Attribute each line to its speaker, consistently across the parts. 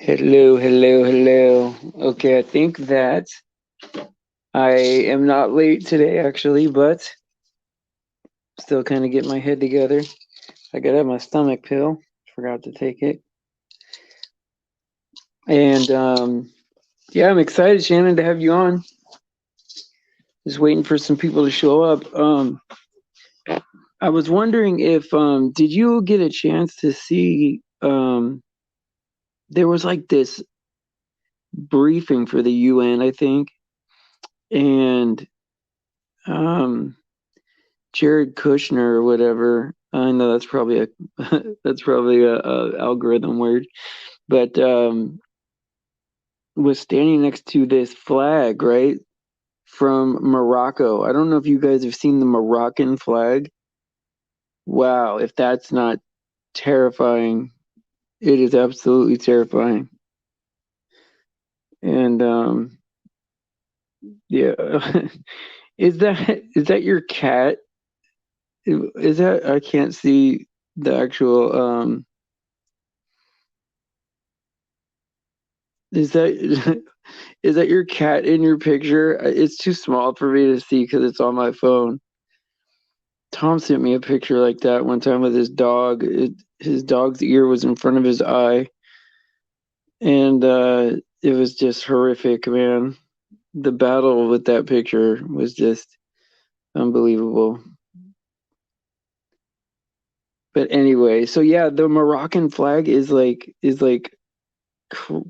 Speaker 1: Hello, hello, hello. Okay, I think that I am not late today, actually, but still kind of getting my head together. I gotta have my stomach pill. Forgot to take it. And yeah, I'm excited, Shannon, to have you on. Just waiting for some people to show up. I was wondering if did you get a chance to see there was like this briefing for the UN, I think, and um Jared Kushner or whatever. I know that's probably a that's probably a algorithm word, but was standing next to this flag, right, from Morocco. I don't know if you guys have seen the Moroccan flag. Wow, if that's not terrifying, it is absolutely terrifying. And yeah, is that your cat? Is that I can't see the actual is that is that your cat in your picture? It's too small for me to see because it's on my phone. Tom sent me a picture like that one time with his dog. His dog's ear was in front of his eye, and it was just horrific, man. The battle with that picture was just unbelievable. But anyway, so yeah, the Moroccan flag is like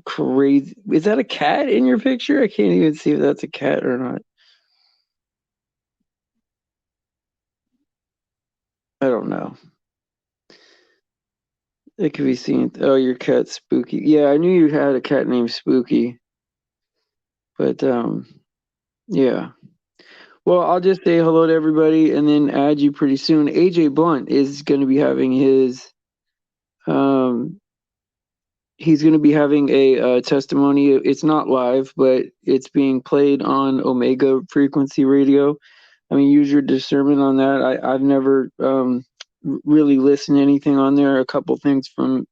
Speaker 1: crazy. Is that a cat in your picture? I can't even see if that's a cat or not. I don't know. It could be seen. Oh, your cat's Spooky. Yeah, I knew you had a cat named Spooky, but yeah. Well, I'll just say hello to everybody and then add you pretty soon. AJ Blunt is going to be having his um he's going to be having a testimony. It's not live, but it's being played on Omega Frequency Radio. I mean, use your discernment on that. I've never really listened to anything on there. A couple things from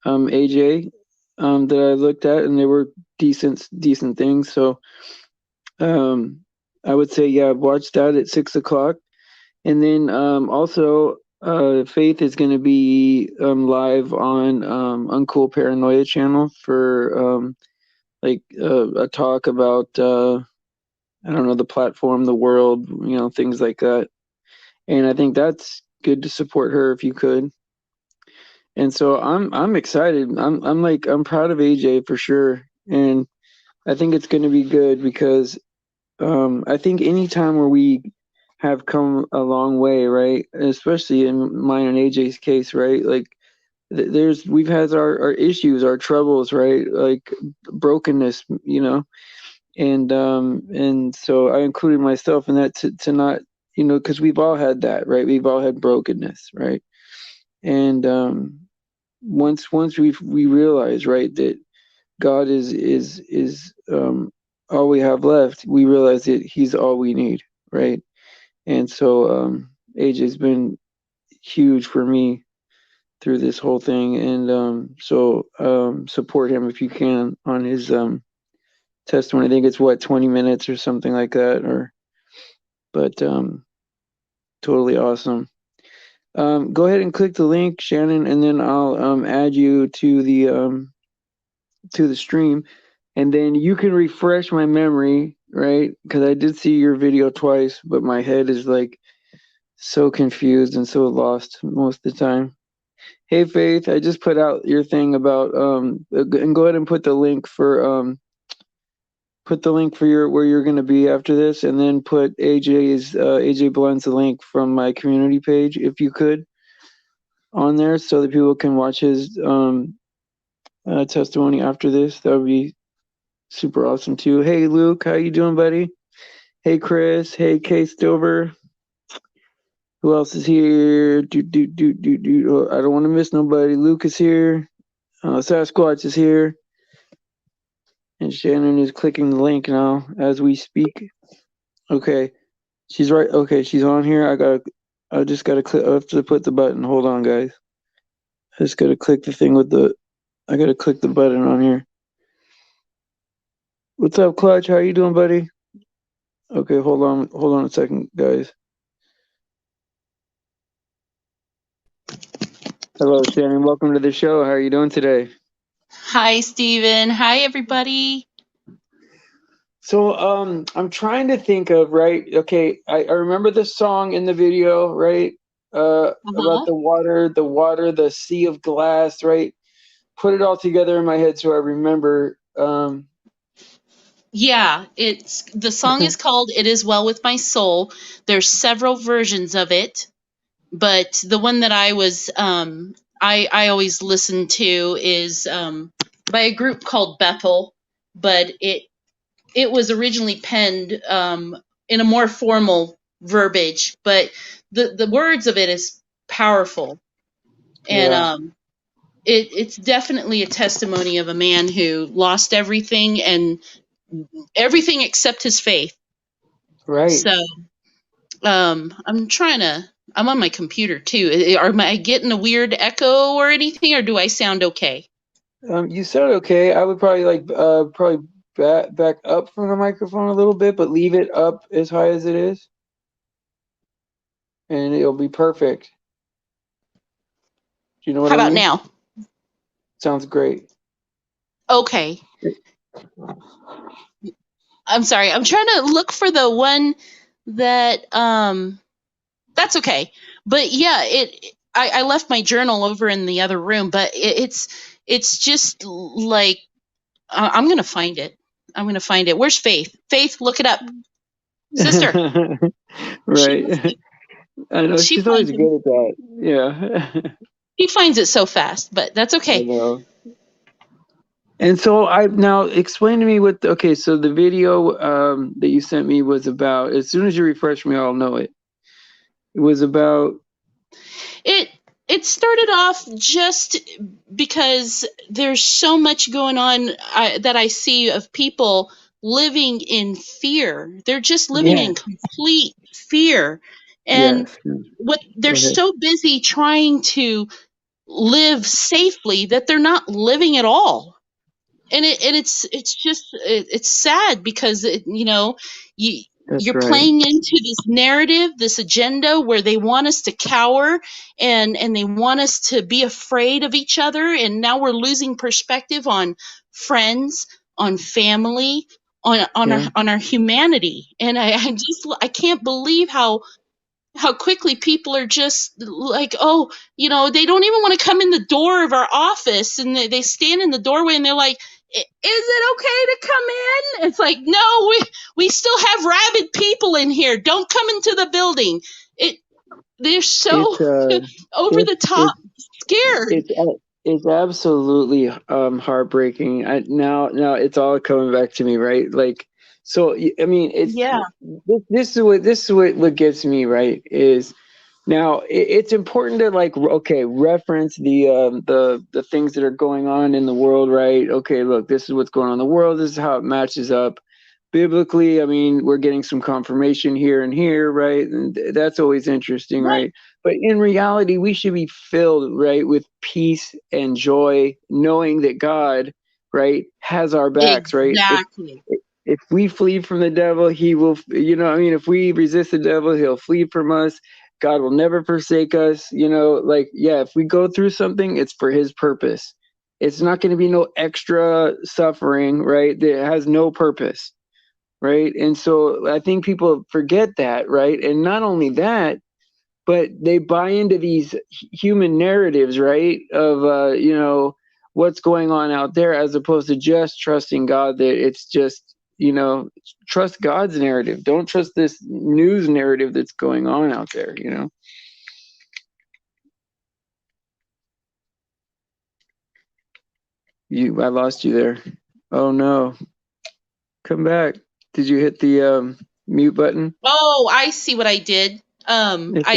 Speaker 1: AJ that I looked at, and they were decent things. So um, I would say, yeah, watch that at 6 o'clock, and then also Faith is going to be live on Uncool Paranoia channel for like a talk about I don't know, the platform, the world, things like that. And I think that's good to support her if you could. And so I'm excited. I'm proud of AJ for sure, and I think it's going to be good because I think anytime where we have come a long way, right? Especially in mine and AJ's case, right? Like we've had our issues, our troubles, right? Like brokenness, and so I included myself in that to not, because we've all had that, right? We've all had brokenness, right? And once we realize, right, that God is all we have left, we realize that He's all we need, right? And so AJ's been huge for me through this whole thing, and so support him if you can on his testimony. I think it's 20 minutes or something like that, or but totally awesome. Go ahead and click the link, Shannon, and then I'll add you to the stream, and then you can refresh my memory, right? Because I did see your video twice, but my head is like so confused and so lost most of the time. Hey Faith, I just put out your thing about and go ahead and put the link for your where you're going to be after this, and then put AJ Blunt's link from my community page if you could on there so that people can watch his testimony after this. That would be super awesome too. Hey Luke, how you doing, buddy? Hey Chris. Hey Kay Stover. Who else is here? Oh, I don't want to miss nobody. Luke is here. Sasquatch is here. And Shannon is clicking the link now as we speak. Okay. She's right. Okay, she's on here. I just gotta click. I have to put the button. Hold on, guys. I just gotta click the thing with the I gotta click the button on here. What's up, Clutch? How you doing, buddy? Okay, hold on a second, guys. Hello, Shannon. Welcome to the show. How are you doing today?
Speaker 2: Hi, Steven. Hi, everybody.
Speaker 1: So, I'm trying to think of, right? Okay, I remember the song in the video, right? About
Speaker 2: Uh-huh.
Speaker 1: the water, the sea of glass, right? Put it all together in my head so I remember.
Speaker 2: Yeah, the song is called It Is Well With My Soul. There's several versions of it, but the one that I always listen to is by a group called Bethel, but it was originally penned in a more formal verbiage, but the words of it is powerful. And
Speaker 1: Yeah,
Speaker 2: it's definitely a testimony of a man who lost everything except his faith.
Speaker 1: right.
Speaker 2: So I'm on my computer too. Am I getting a weird echo or anything, or do I sound okay?
Speaker 1: You sound okay. I would probably probably back up from the microphone a little bit, but leave it up as high as it is, and it'll be perfect. Do you know what
Speaker 2: How
Speaker 1: I
Speaker 2: about
Speaker 1: mean?
Speaker 2: now?
Speaker 1: Sounds great.
Speaker 2: Okay. I'm sorry. I'm trying to look for the one that that's okay. But yeah, I left my journal over in the other room, but it's just like I'm gonna find it. I'm gonna find it. Where's Faith? Faith, look it up, sister. She
Speaker 1: Right. I know
Speaker 2: she
Speaker 1: she's always
Speaker 2: finds it.
Speaker 1: good at that. Yeah.
Speaker 2: She finds it so fast, but that's
Speaker 1: I
Speaker 2: okay.
Speaker 1: know. And so I now explain to me what okay, so the video that you sent me was about. As soon as you refresh me, I'll know it. It was about
Speaker 2: It it started off just because there's so much going on that I see of people living in fear. They're just living
Speaker 1: yeah,
Speaker 2: in complete fear, and
Speaker 1: yes.
Speaker 2: what they're
Speaker 1: Go ahead.
Speaker 2: so busy trying to live safely that they're not living at all. And it's just it's sad because you
Speaker 1: That's
Speaker 2: you're
Speaker 1: right.
Speaker 2: playing into this narrative, this agenda where they want us to cower, and they want us to be afraid of each other, and now we're losing perspective on friends, on family,
Speaker 1: Yeah.
Speaker 2: on our humanity. And I can't believe how quickly people are just like, oh, they don't even want to come in the door of our office, and they stand in the doorway and they're like, is it okay to come in? It's like, no, we still have rabid people in here. Don't come into the building. It They're
Speaker 1: It's
Speaker 2: so over the top
Speaker 1: it's
Speaker 2: scared.
Speaker 1: it's it's absolutely heartbreaking. Now it's all coming back to me, right? Like so I mean it's
Speaker 2: Yeah.
Speaker 1: this is what gets me, right, is now it's important to like okay, reference the things that are going on in the world, right? Okay, look, this is what's going on in the world. This is how it matches up biblically. I mean, we're getting some confirmation here and here, right? And that's always interesting,
Speaker 2: Right.
Speaker 1: right? But in reality, we should be filled, right, with peace and joy, knowing that God, right, has our backs, right?
Speaker 2: Exactly.
Speaker 1: If we flee from the devil, he will, I mean, if we resist the devil, he'll flee from us. God will never forsake us, like, yeah, if we go through something, it's for his purpose. It's not going to be no extra suffering, right? That has no purpose, right? And so I think people forget that, right? And not only that, but they buy into these human narratives, right? Of what's going on out there, as opposed to just trusting God. That it's just trust God's narrative. Don't trust this news narrative that's going on out there. I lost you there. Oh no, come back. Did you hit the mute button?
Speaker 2: Oh, I see what I did.
Speaker 1: It's,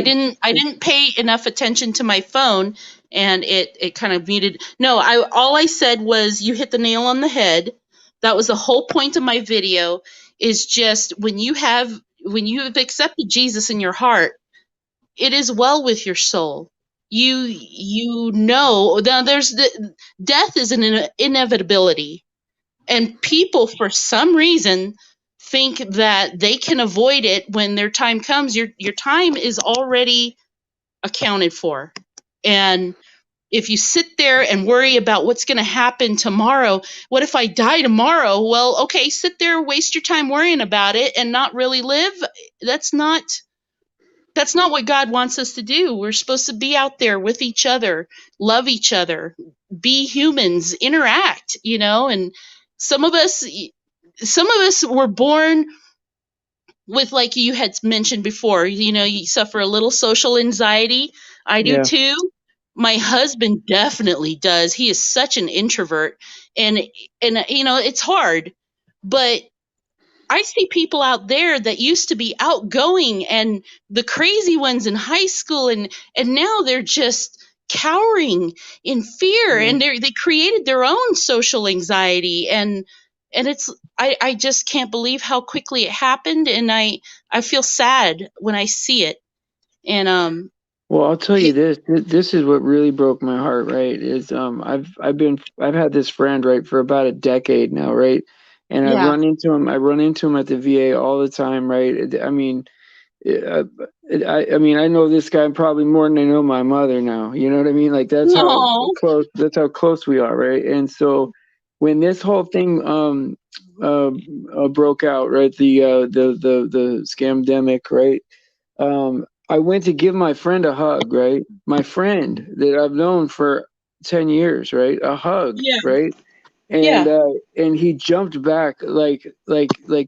Speaker 2: I didn't pay enough attention to my phone, and it kind of muted. No, I all I said was you hit the nail on the head. That was the whole point of my video, is just when you have accepted Jesus in your heart, it is well with your soul. there's death is an inevitability, and people for some reason think that they can avoid it. When their time comes, your time is already accounted for. And if you sit there and worry about what's going to happen tomorrow, what if I die tomorrow? Well, okay, sit there, waste your time worrying about it and not really live. That's not what God wants us to do. We're supposed to be out there with each other, love each other, be humans, interact, and some of us were born with, like you had mentioned before, you suffer a little social anxiety. I do
Speaker 1: Yeah.
Speaker 2: too. My husband definitely does. He is such an introvert, and it's hard, but I see people out there that used to be outgoing and the crazy ones in high school, and now they're just cowering in fear,
Speaker 1: Yeah.
Speaker 2: and they created their own social anxiety, and it's I just can't believe how quickly it happened, and I feel sad when I see it. And
Speaker 1: Well, I'll tell you this. This is what really broke my heart, right? Is I've had this friend, right, for about a decade now, right? And
Speaker 2: yeah.
Speaker 1: I run into him at the VA all the time, right? I mean, uh, I mean, I know this guy probably more than I know my mother now. You know what I mean? Like
Speaker 2: No.
Speaker 1: that's how close we are, right? And so when this whole thing broke out, right? The scamdemic, right? I went to give my friend a hug, right? My friend that I've known for 10 years, right? A hug,
Speaker 2: Yeah.
Speaker 1: right? And
Speaker 2: Yeah.
Speaker 1: and he jumped back like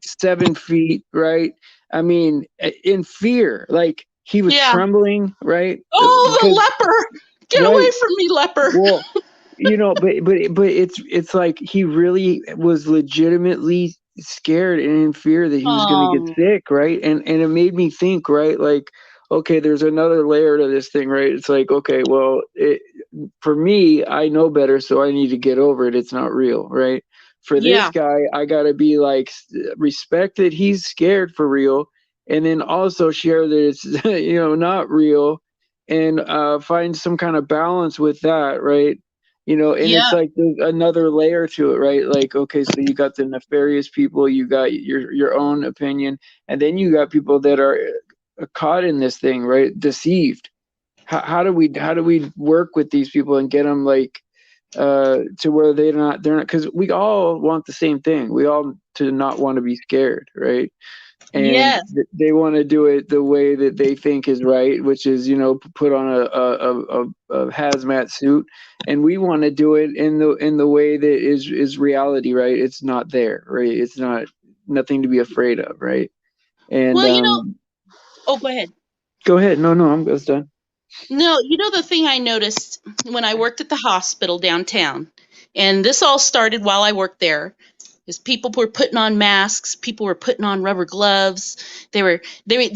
Speaker 1: 7 feet, right? I mean, in fear, like he was
Speaker 2: Yeah.
Speaker 1: trembling, right?
Speaker 2: Oh, the
Speaker 1: Because
Speaker 2: leper! Get away
Speaker 1: right,
Speaker 2: from me, leper!
Speaker 1: well, but it's like he really was legitimately scared and in fear that he was going to get
Speaker 2: Um.
Speaker 1: sick, right? And it made me think, right? Like, okay, there's another layer to this thing, right? It's like, okay, well, for me, I know better, so I need to get over it. It's not real, right? For this
Speaker 2: Yeah.
Speaker 1: guy, I got to be like, respect that he's scared for real, and then also share that it's not real, and find some kind of balance with that, right? And it's
Speaker 2: Yeah.
Speaker 1: like there's another layer to it, right? Like, okay, so you got the nefarious people, you got your own opinion, and then you got people that are caught in this thing, right? Deceived. How do we work with these people and get them like to where they're not, because we all want the same thing. We all to not want to be scared, right? And
Speaker 2: Yes.
Speaker 1: they want to do it the way that they think is right, which is put on a hazmat suit, and we want to do it in the way that is reality, right? It's not there, right? It's not nothing to be afraid of, right? And
Speaker 2: Well, oh, go ahead.
Speaker 1: go ahead. No, I'm just done.
Speaker 2: No, the thing I noticed when I worked at the hospital downtown, and this all started while I worked there, is people were putting on masks, people were putting on rubber gloves. They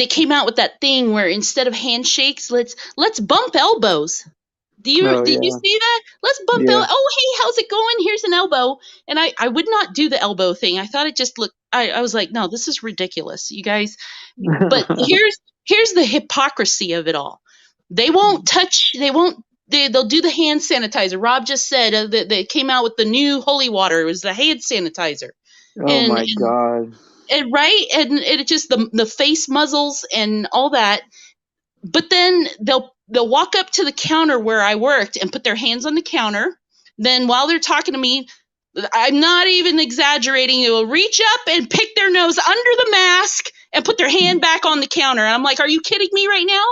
Speaker 2: came out with that thing where instead of handshakes, let's bump elbows.
Speaker 1: Oh
Speaker 2: Did you
Speaker 1: yeah,
Speaker 2: see that? Let's bump
Speaker 1: yeah.
Speaker 2: elbow. Oh, hey, how's it going? Here's an elbow. And I would not do the elbow thing. I thought it just looked. I was like, no, this is ridiculous, you guys. But here's the hypocrisy of it all. They won't touch. They won't. They'll do the hand sanitizer. Rob just said that they came out with the new holy water. It was the hand sanitizer,
Speaker 1: Oh
Speaker 2: and
Speaker 1: my God.
Speaker 2: right, and it just the face muzzles and all that. But then they'll walk up to the counter where I worked and put their hands on the counter. Then while they're talking to me, I'm not even exaggerating. They will reach up and pick their nose under the mask and put their hand back on the counter. And I'm like, are you kidding me right now?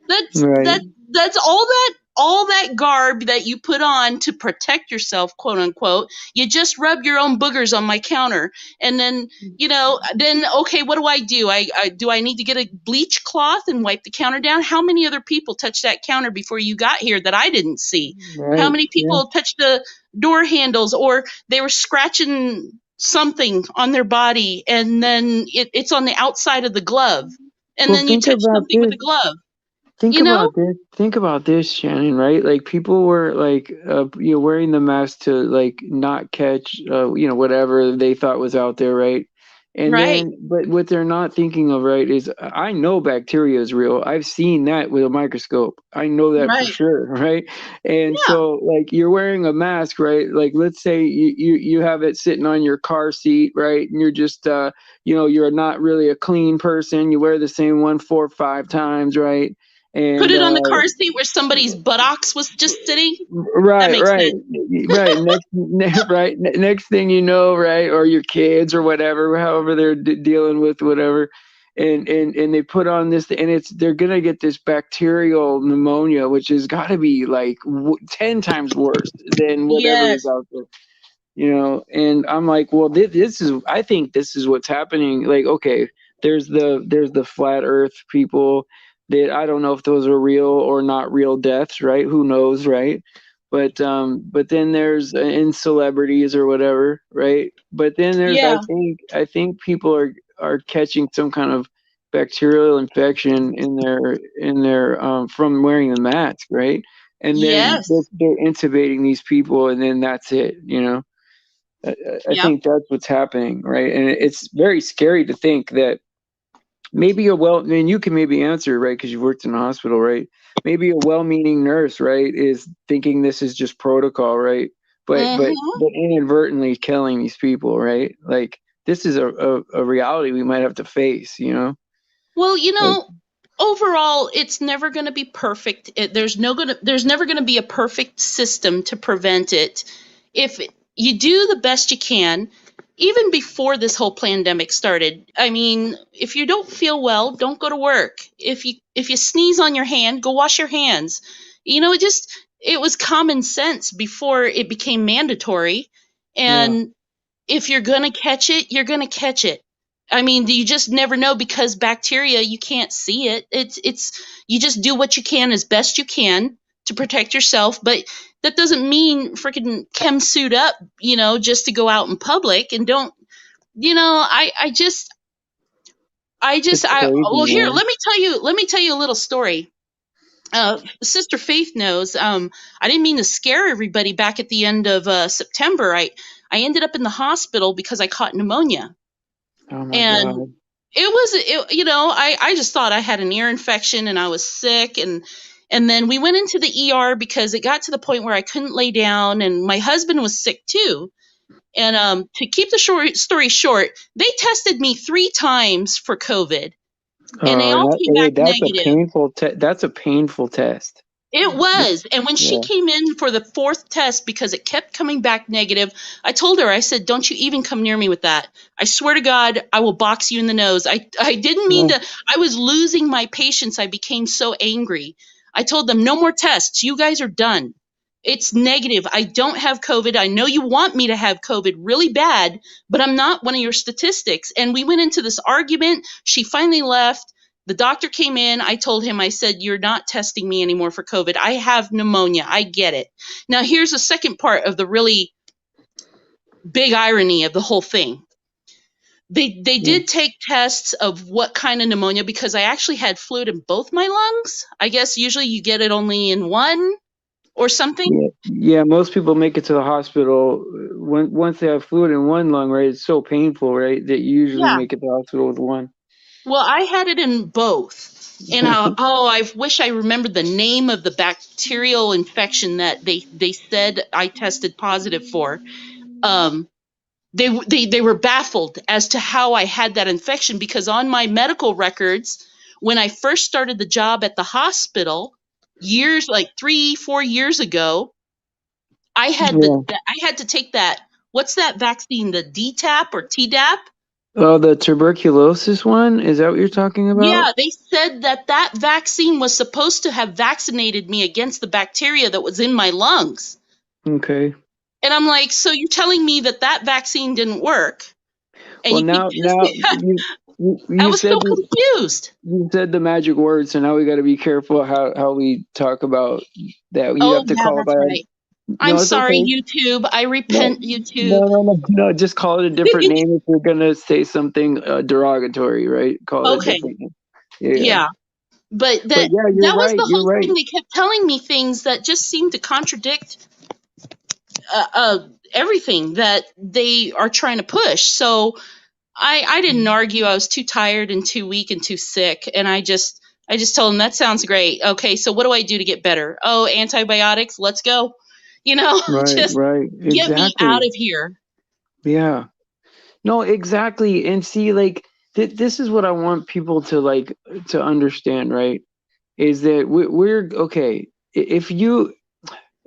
Speaker 2: That's
Speaker 1: Right.
Speaker 2: that that's all that garb that you put on to protect yourself, quote unquote. You just rub your own boogers on my counter, and then then okay, what do? I need to get a bleach cloth and wipe the counter down? How many other people touched that counter before you got here that I didn't see? How
Speaker 1: Right.
Speaker 2: many
Speaker 1: Yeah.
Speaker 2: people touched the door handles, or they were scratching something on their body, and then it's on the outside of the glove, and
Speaker 1: Well,
Speaker 2: then you touch something with a glove, you know?
Speaker 1: Think about this, Shannon, right? Like people were like wearing the mask to like not catch whatever they thought was out there, right? And
Speaker 2: Right.
Speaker 1: then, but what they're not thinking of, right, is I know bacteria is real. I've seen that with a microscope. I know that for
Speaker 2: Right.
Speaker 1: sure, right? And
Speaker 2: Yeah.
Speaker 1: so, like, you're wearing a mask, right? Like, let's say you have it sitting on your car seat, right? And you're just, you're not really a clean person. You wear the same one 4 or 5 times, right?
Speaker 2: Put
Speaker 1: And
Speaker 2: it on the car seat where somebody's buttocks was just sitting. That
Speaker 1: right,
Speaker 2: makes
Speaker 1: right,
Speaker 2: sense.
Speaker 1: right. Right. Next thing you know, right, or your kids or whatever, however they're dealing with whatever, and they put on this, and they're gonna get this bacterial pneumonia, which has got to be like 10 times worse than whatever is
Speaker 2: Yes.
Speaker 1: out there. And I'm like, well, I think this is what's happening. Like, okay, there's the flat earth people that I don't know if those are real or not real deaths, right? Who knows, right? But then there's in celebrities or whatever, right? But then there's,
Speaker 2: Yeah.
Speaker 1: I think people are catching some kind of bacterial infection in their from wearing the mask, right? And then they're,
Speaker 2: Yes.
Speaker 1: they're intubating these people, and then that's it. I
Speaker 2: Yep.
Speaker 1: think that's what's happening, right? And it's very scary to think that maybe I mean, you can maybe answer, right? Because you've worked in a hospital, right? Maybe a well-meaning nurse, right, is thinking this is just protocol, right? But but
Speaker 2: Hmm.
Speaker 1: but inadvertently killing these people, right? Like this is a reality we might have to face.
Speaker 2: Well,
Speaker 1: Like,
Speaker 2: overall, it's never going to be perfect. There's never going to be a perfect system to prevent it. If you do the best you can, even before this whole pandemic started. I mean, if you don't feel well, don't go to work. If you sneeze on your hand, go wash your hands. It was common sense before it became mandatory.
Speaker 1: yeah,
Speaker 2: And if you're going to catch it, you're going to catch it. I mean, you just never know because bacteria, you can't see it. It's you just do what you can as best you can to protect yourself, but that doesn't mean freaking chem suit up, just to go out in public and don't,
Speaker 1: it's
Speaker 2: I
Speaker 1: crazy,
Speaker 2: well, here,
Speaker 1: man.
Speaker 2: let me tell you a little story. Sister Faith knows. I didn't mean to scare everybody back at the end of September. I ended up in the hospital because I caught pneumonia.
Speaker 1: Oh my
Speaker 2: And
Speaker 1: God.
Speaker 2: I just thought I had an ear infection and I was sick. And then we went into the ER because it got to the point where I couldn't lay down, and my husband was sick too. And to keep the story short, they tested me 3 times for COVID, and they all came
Speaker 1: Hey,
Speaker 2: back negative.
Speaker 1: that's a painful test.
Speaker 2: It was. And when she
Speaker 1: Yeah.
Speaker 2: came in for the fourth test, because it kept coming back negative, I told her, I said, don't you even come near me with that. I swear to God, I will box you in the nose. I didn't mean
Speaker 1: Yeah.
Speaker 2: to. I was losing my patience. I became so angry. I told them, no more tests. You guys are done. It's negative. I don't have COVID. I know you want me to have COVID really bad, but I'm not one of your statistics. And we went into this argument. She finally left. The doctor came in. I told him, I said, you're not testing me anymore for COVID. I have pneumonia. I get it. Now, here's the second part of the really big irony of the whole thing. They
Speaker 1: Yeah.
Speaker 2: did take tests of what kind of pneumonia because I actually had fluid in both my lungs. I guess usually you get it only in one or something.
Speaker 1: Yeah, yeah. Most people make it to the hospital once they have fluid in one lung, right? It's so painful, right, that you usually
Speaker 2: Yeah.
Speaker 1: make it to the hospital with one.
Speaker 2: Well, I had it in both. And I wish I remembered the name of the bacterial infection that they said I tested positive for. Um, they were baffled as to how I had that infection because on my medical records, when I first started the job at the hospital, years like 3-4 years ago,
Speaker 1: Yeah.
Speaker 2: I had to take that. What's that vaccine? The DTaP or Tdap?
Speaker 1: Oh, the tuberculosis one? Is that what you're talking about?
Speaker 2: Yeah, they said that vaccine was supposed to have vaccinated me against the bacteria that was in my lungs.
Speaker 1: Okay.
Speaker 2: And I'm like, so you're telling me that vaccine didn't work? And
Speaker 1: Well,
Speaker 2: you keep
Speaker 1: now
Speaker 2: testing? I
Speaker 1: you
Speaker 2: was so
Speaker 1: said
Speaker 2: confused.
Speaker 1: the magic word, so now we got to be careful how we talk about that. You
Speaker 2: Oh,
Speaker 1: have to
Speaker 2: yeah,
Speaker 1: call it
Speaker 2: that's
Speaker 1: by.
Speaker 2: right. I'm
Speaker 1: No, it's
Speaker 2: sorry,
Speaker 1: okay.
Speaker 2: YouTube. I
Speaker 1: No,
Speaker 2: repent, YouTube.
Speaker 1: no. Just call it a different name if you're gonna say something derogatory, right? Call it a
Speaker 2: Okay,
Speaker 1: different name. Yeah.
Speaker 2: yeah. But
Speaker 1: But yeah, you're
Speaker 2: that was
Speaker 1: right.
Speaker 2: the
Speaker 1: You're
Speaker 2: whole
Speaker 1: right.
Speaker 2: thing. They kept telling me things that just seemed to contradict uh, uh, everything that they are trying to push. So I didn't argue. I was too tired and too weak and too sick, and I just told him that sounds great. Okay, so what do I do to get better? Oh, antibiotics. Let's go. You know,
Speaker 1: Right,
Speaker 2: just
Speaker 1: right.
Speaker 2: get me out
Speaker 1: Exactly.
Speaker 2: of here.
Speaker 1: Yeah. No, exactly. And see, like, this is what I want people to like to understand, right? Is that we're okay. If you,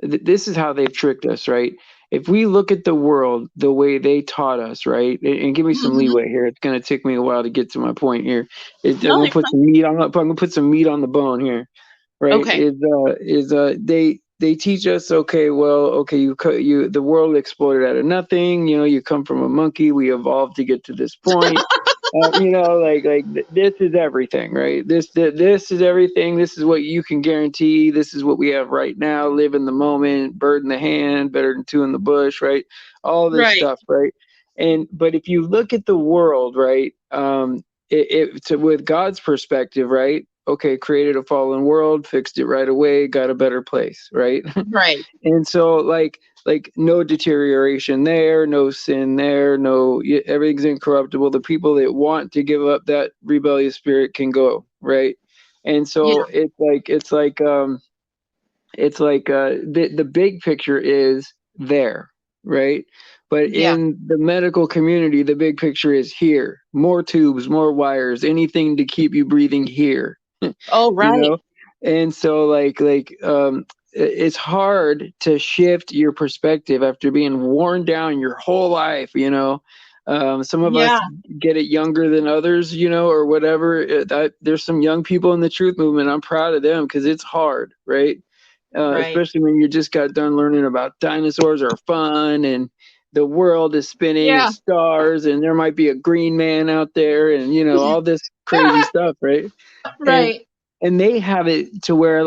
Speaker 1: this is how they've tricked us, right? If we look at the world the way they taught us, right? And give me some
Speaker 2: Hmm.
Speaker 1: leeway here. It's gonna take me a while to get to my point here. I'm
Speaker 2: No,
Speaker 1: gonna
Speaker 2: you're
Speaker 1: put
Speaker 2: fine.
Speaker 1: some meat on. I'm gonna put some meat on the bone here, right?
Speaker 2: Okay.
Speaker 1: They teach us, okay, well, okay, you the world exploded out of nothing. You know, you come from a monkey. We evolved to get to this point. You know, this is everything, right? This is everything. This is what you can guarantee. This is what we have right now. Live in the moment. Bird in the hand, better than two in the bush, right? All this
Speaker 2: Right.
Speaker 1: stuff, right? And but if you look at the world, right, with God's perspective, right? Okay, created a fallen world, fixed it right away, got a better place, right?
Speaker 2: Right.
Speaker 1: And so like no deterioration there, no sin there, no, everything's incorruptible. The people that want to give up that rebellious spirit can go, right? And
Speaker 2: Yeah.
Speaker 1: so the big picture is there, right? But
Speaker 2: Yeah.
Speaker 1: in the medical community, the big picture is here. More tubes, more wires, anything to keep you breathing here,
Speaker 2: Oh,
Speaker 1: you
Speaker 2: right.
Speaker 1: know. And so it's hard to shift your perspective after being worn down your whole life, you know. Some of us
Speaker 2: Yeah.
Speaker 1: get it younger than others, you know, or whatever. There's some young people in the truth movement. I'm proud of them because it's hard, right?
Speaker 2: Right.
Speaker 1: Especially when you just got done learning about dinosaurs are fun and the world is spinning and
Speaker 2: Yeah.
Speaker 1: stars and there might be a green man out there and you know all this crazy stuff, right? and
Speaker 2: Right.
Speaker 1: and they have it to where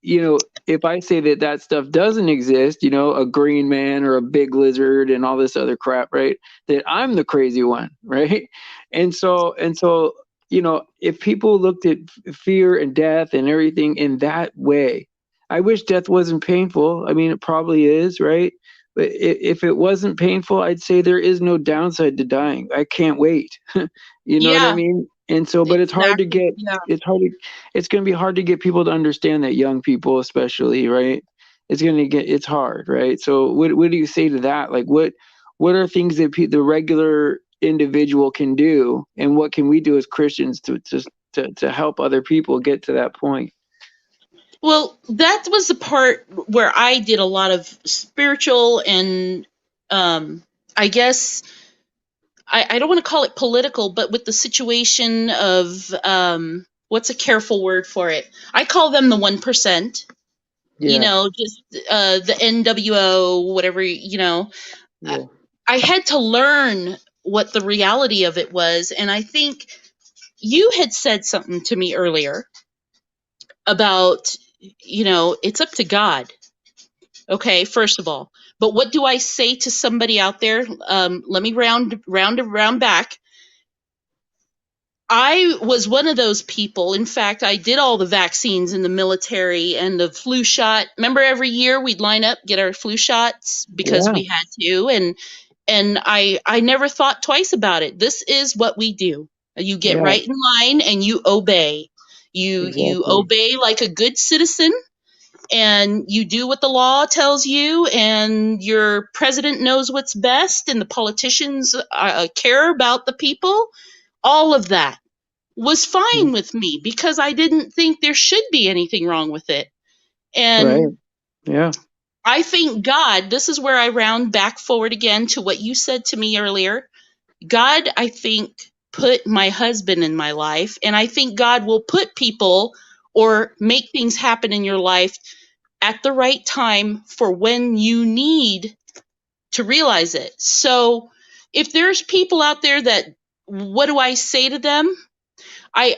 Speaker 1: you know, if I say that that stuff doesn't exist, you know, a green man or a big lizard and all this other crap, right, that I'm the crazy one, right? And so you know, if people looked at fear and death and everything in that way, I wish death wasn't painful. I mean, it probably is, right? But if it wasn't painful, I'd say there is no downside to dying. I can't wait. You know what I
Speaker 2: Yeah.
Speaker 1: mean? And so, but it's hard to
Speaker 2: Exactly.
Speaker 1: get,
Speaker 2: Yeah.
Speaker 1: it's hard to, it's going to be hard to get people to understand that, young people especially, right? It's hard, right? So what do you say to that? Like what are things that the regular individual can do, and what can we do as Christians to help other people get to that point?
Speaker 2: Well, that was the part where I did a lot of spiritual and, um, I guess I don't want to call it political, but with the situation of, what's a careful word for it? I call them the 1%. You
Speaker 1: Yeah,
Speaker 2: know, just the NWO, whatever. I,
Speaker 1: yeah,
Speaker 2: I had to learn what the reality of it was, and I think you had said something to me earlier about, it's up to God. Okay, first of all. But what do I say to somebody out there? Let me round back. I was one of those people. In fact, I did all the vaccines in the military and the flu shot. Remember, every year we'd line up, get our flu shots because
Speaker 1: yeah,
Speaker 2: we had to, and I never thought twice about it. This is what we do. You get
Speaker 1: yeah,
Speaker 2: right in line and you obey. You
Speaker 1: exactly.
Speaker 2: obey like a good citizen, and you do what the law tells you, and your president knows what's best, and the politicians care about the people. All of that was
Speaker 1: Mm,
Speaker 2: fine with me because I didn't think there should be anything wrong with it.
Speaker 1: right.
Speaker 2: And
Speaker 1: Yeah,
Speaker 2: I think God, this is where I round back forward again to what you said to me earlier. God, I think, put my husband in my life, and I think God will put people or make things happen in your life at the right time for when you need to realize it. So if there's people out there that, what do I say to them? I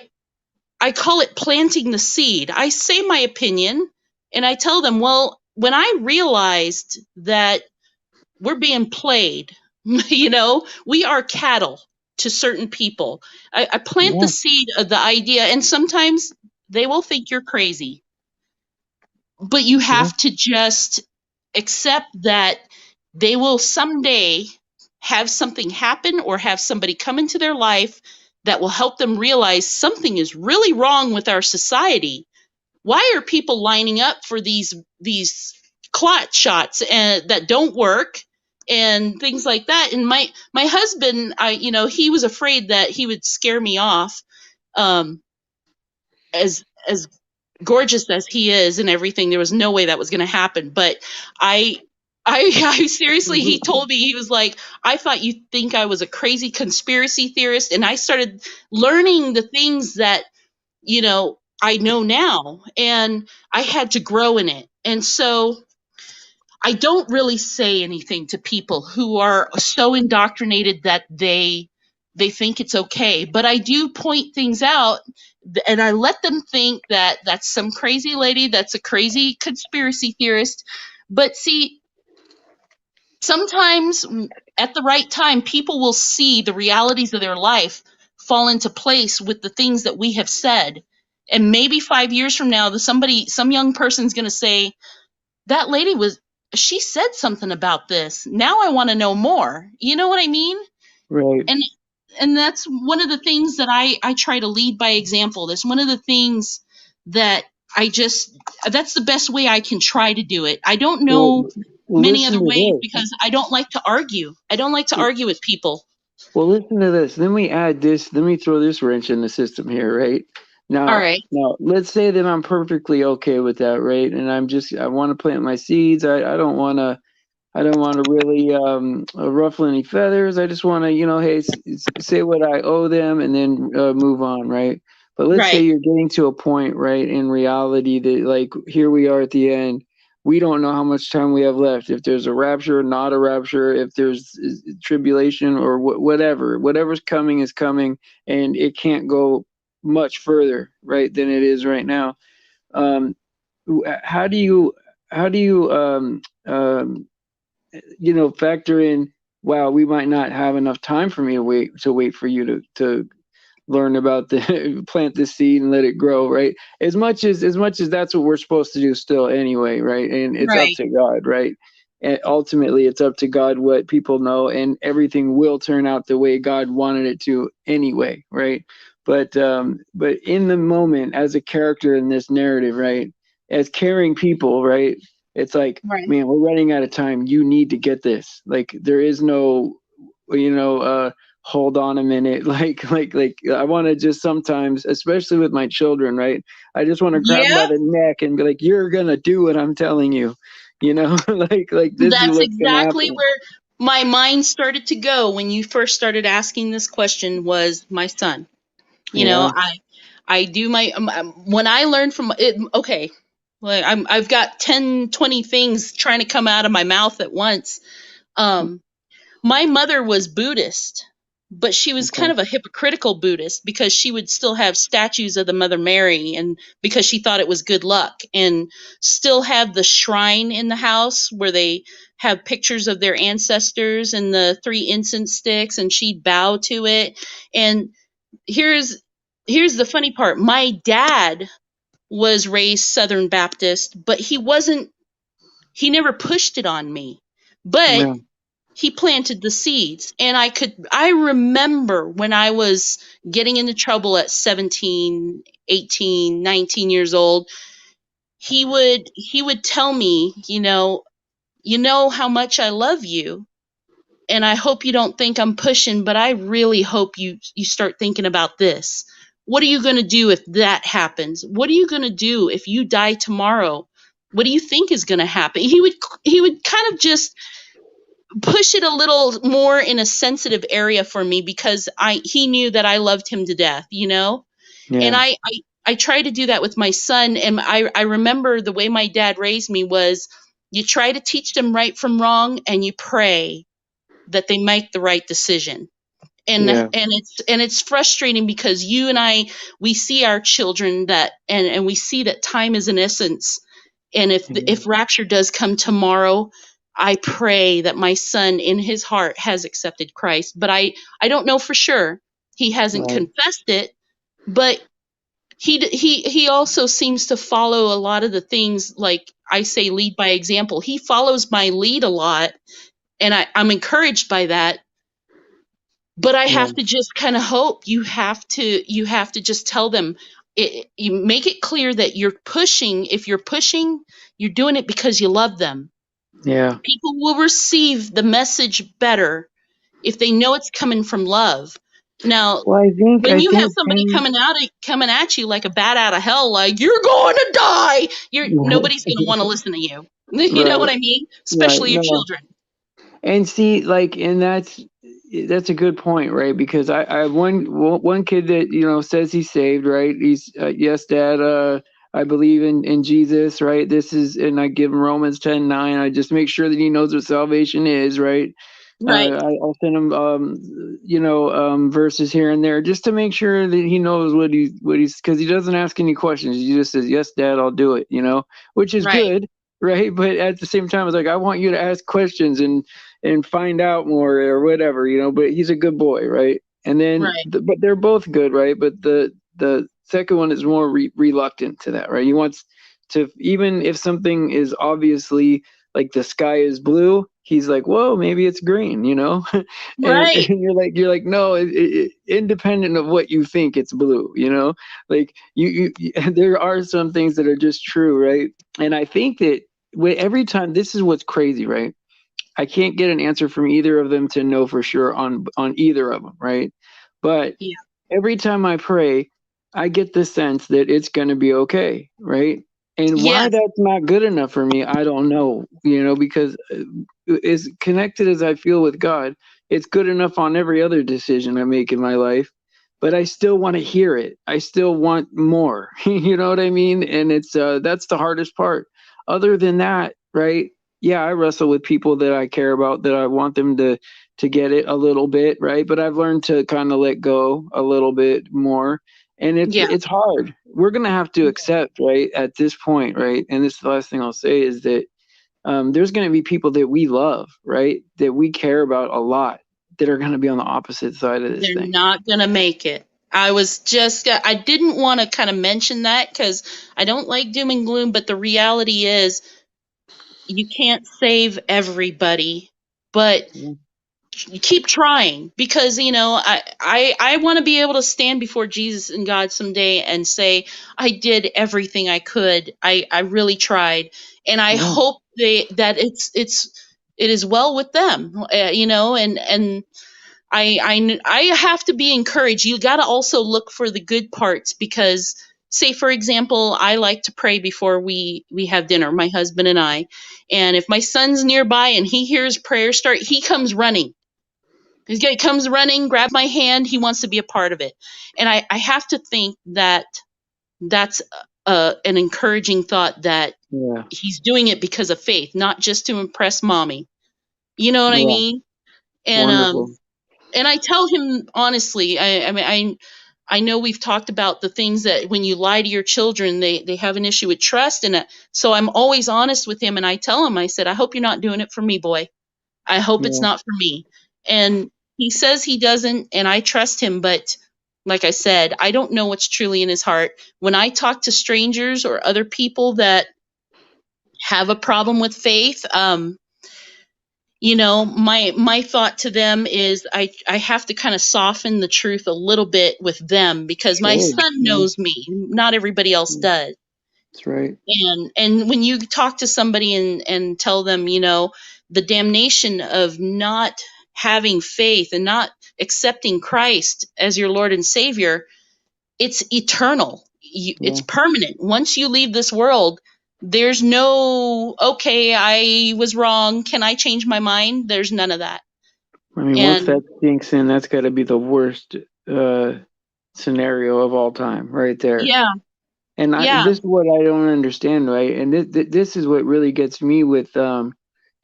Speaker 2: I call it planting the seed. I say my opinion and I tell them, well, when I realized that we're being played, we are cattle to certain people. I plant the
Speaker 1: yeah,
Speaker 2: seed of the idea, and sometimes they will think you're crazy, but you
Speaker 1: yeah,
Speaker 2: have to just accept that they will someday have something happen or have somebody come into their life that will help them realize something is really wrong with our society. Why are people lining up for these clot shots that don't work and things like that? And my husband, he was afraid that he would scare me off, as gorgeous as he is and everything. There was no way that was going to happen. But I seriously, he told me, he was like, I thought you'd think I was a crazy conspiracy theorist. And I started learning the things that, I know now, and I had to grow in it. And so I don't really say anything to people who are so indoctrinated that they think it's okay, but I do point things out, and I let them think that that's some crazy lady, that's a crazy conspiracy theorist. But see, sometimes at the right time, people will see the realities of their life fall into place with the things that we have said. And maybe 5 years from now, some young person's going to say, that lady she said something about this. Now I want to know more. You know what I mean?
Speaker 1: Right.
Speaker 2: And that's one of the things that I try to lead by example. That's one of the things that that's the best way I can try to do it. I don't know many
Speaker 1: Listen
Speaker 2: other
Speaker 1: to
Speaker 2: ways
Speaker 1: this.
Speaker 2: because I don't like to argue. I don't like to argue with people.
Speaker 1: Well, listen to this. Then we add this. Let me throw this wrench in the system here, right?
Speaker 2: All
Speaker 1: Now,
Speaker 2: right.
Speaker 1: now, let's say that I'm perfectly okay with that, right? And I want to plant my seeds. I don't want to. I don't want to really ruffle any feathers. I just want to, hey, say what I owe them and then move on, right? But let's say
Speaker 2: Right.
Speaker 1: you're getting to a point, right, in reality that, like, here we are at the end. We don't know how much time we have left. If there's a rapture, not a rapture, if there's tribulation or whatever's coming is coming, and it can't go much further, right, than it is right now. Um, how do you factor in, wow, we might not have enough time for me to wait for you to learn about the plant the seed and let it grow, right? As much as that's what we're supposed to do still anyway, right? And it's up
Speaker 2: Right.
Speaker 1: to God, right? And ultimately it's up to God what people know, and everything will turn out the way God wanted it to anyway, right? But in the moment, as a character in this narrative, right, as caring people, right, it's like,
Speaker 2: Right.
Speaker 1: man, we're running out of time. You need to get this. Like, there is no, hold on a minute. Like I want to just sometimes, especially with my children, right? I just want to grab them by
Speaker 2: Yep.
Speaker 1: the neck and be like, you're going to do what I'm telling you, like this is
Speaker 2: That's
Speaker 1: what's going to
Speaker 2: exactly
Speaker 1: happen.
Speaker 2: where my mind started to go when you first started asking this question, was my son.
Speaker 1: Yeah.
Speaker 2: I do my when I learned from it. Okay, like I've got 10, 20 things trying to come out of my mouth at once. Um, my mother was Buddhist, but she was kind
Speaker 1: Okay.
Speaker 2: of a hypocritical Buddhist because she would still have statues of the Mother Mary, and because she thought it was good luck, and still have the shrine in the house where they have pictures of their ancestors and the three incense sticks, and she'd bow to it. And here's here's the funny part. My dad was raised Southern Baptist, but he never pushed it on me. But
Speaker 1: Yeah.
Speaker 2: he planted the seeds, and I remember when I was getting into trouble at 17, 18, 19 years old, he would tell me, you know how much I love you, and I hope you don't think I'm pushing, but I really hope you start thinking about this. What are you going to do if that happens? What are you going to do if you die tomorrow? What do you think is going to happen? He would kind of just push it a little more in a sensitive area for me because he knew that I loved him to death, And
Speaker 1: Yeah.
Speaker 2: I try to do that with my son, and I remember the way my dad raised me was, you try to teach them right from wrong, and you pray that they make the right decision.
Speaker 1: Yeah.
Speaker 2: And it's frustrating because you and I, we see our children that, and we see that time is an essence. And if rapture does come tomorrow, I pray that my son in his heart has accepted Christ, but I don't know for sure. He hasn't
Speaker 1: Right.
Speaker 2: confessed it, but he also seems to follow a lot of the things, like I say, lead by example. He follows my lead a lot, and I'm encouraged by that. But I
Speaker 1: Yeah.
Speaker 2: have to just kind of hope. You have to just tell them, you make it clear that you're pushing. If you're pushing, you're doing it because you love them.
Speaker 1: Yeah.
Speaker 2: People will receive the message better if they know it's coming from love. Now,
Speaker 1: Well,
Speaker 2: when
Speaker 1: I
Speaker 2: you have
Speaker 1: think
Speaker 2: somebody
Speaker 1: Tim,
Speaker 2: coming at you like a bat out of hell, like you're going to die, nobody's going to want to listen to you. You know what
Speaker 1: right,
Speaker 2: I mean?
Speaker 1: right.
Speaker 2: Especially your
Speaker 1: No.
Speaker 2: children.
Speaker 1: And see, like, and that's a good point, right? Because I have one kid that says he's saved, right? He's yes, Dad. I believe in Jesus, right? This is, and I give him Romans 10:9. I just make sure that he knows what salvation is, right?
Speaker 2: Right,
Speaker 1: I'll send him, verses here and there just to make sure that he knows what he's, because he doesn't ask any questions. He just says, "Yes, Dad, I'll do it," which is
Speaker 2: right,
Speaker 1: good, right? But at the same time, it's like I want you to ask questions and find out more or whatever, But he's a good boy, right? And then,
Speaker 2: right.
Speaker 1: but they're both good, right? But the second one is more reluctant to that, right? He wants to, even if something is obviously like the sky is blue, he's like, whoa, maybe it's green, and,
Speaker 2: Right.
Speaker 1: and you're like, no, independent of what you think, it's blue, like there are some things that are just true, right? And I think that every time, this is what's crazy, right? I can't get an answer from either of them to know for sure on either of them, right? But
Speaker 2: Yeah.
Speaker 1: every time I pray, I get the sense that it's going to be okay, right? And why
Speaker 2: Yes.
Speaker 1: that's not good enough for me, I don't know, because as connected as I feel with God, it's good enough on every other decision I make in my life. But I still want to hear it. I still want more. You know what I mean? And it's that's the hardest part. Other than that, right? Yeah, I wrestle with people that I care about, that I want them to get it a little bit, right? But I've learned to kind of let go a little bit more. And
Speaker 2: Yeah.
Speaker 1: it's hard. We're gonna have to accept, right, at this point, right? And this is the last thing I'll say is that there's gonna be people that we love, right? That we care about a lot, that are gonna be on the opposite side of this
Speaker 2: They're
Speaker 1: thing.
Speaker 2: not going to make it. I didn't want to kind of mention that because I don't like doom and gloom, but the reality is you can't save everybody, but
Speaker 1: Yeah.
Speaker 2: you keep trying because I want to be able to stand before Jesus and God someday and say I did everything I could. I really tried, and I
Speaker 1: Yeah.
Speaker 2: hope that it is well with them. And I have to be encouraged. You got to also look for the good parts because, say for example, I like to pray before we have dinner, my husband and I. And if my son's nearby and he hears prayer start, he comes running. He comes running, grab my hand. He wants to be a part of it. And I have to think that that's an encouraging thought that
Speaker 1: Yeah.
Speaker 2: he's doing it because of faith, not just to impress mommy. You know what I
Speaker 1: Yeah.
Speaker 2: mean? And
Speaker 1: Wonderful.
Speaker 2: and I tell him honestly. I know we've talked about the things that when you lie to your children, they have an issue with trust, and so I'm always honest with him, and I tell him, I said, I hope you're not doing it for me, boy. I hope it's
Speaker 1: Yeah.
Speaker 2: not for me. And he says he doesn't, and I trust him, but like I said, I don't know what's truly in his heart. When I talk to strangers or other people that have a problem with faith, my thought to them is I have to kind of soften the truth a little bit with them because my
Speaker 1: Sure.
Speaker 2: son
Speaker 1: Yeah.
Speaker 2: knows me, not everybody else
Speaker 1: Yeah.
Speaker 2: does.
Speaker 1: That's right.
Speaker 2: And when you talk to somebody and tell them, the damnation of not having faith and not accepting Christ as your Lord and Savior, it's eternal. It's
Speaker 1: Yeah.
Speaker 2: permanent. Once you leave this world, there's no, okay, I was wrong. Can I change my mind? There's none of that.
Speaker 1: I mean, once that
Speaker 2: And
Speaker 1: sinks in, that's got to be the worst uh, scenario of all time, right there.
Speaker 2: yeah,
Speaker 1: And
Speaker 2: yeah,
Speaker 1: this is what I don't understand, right? And this is what really gets me with,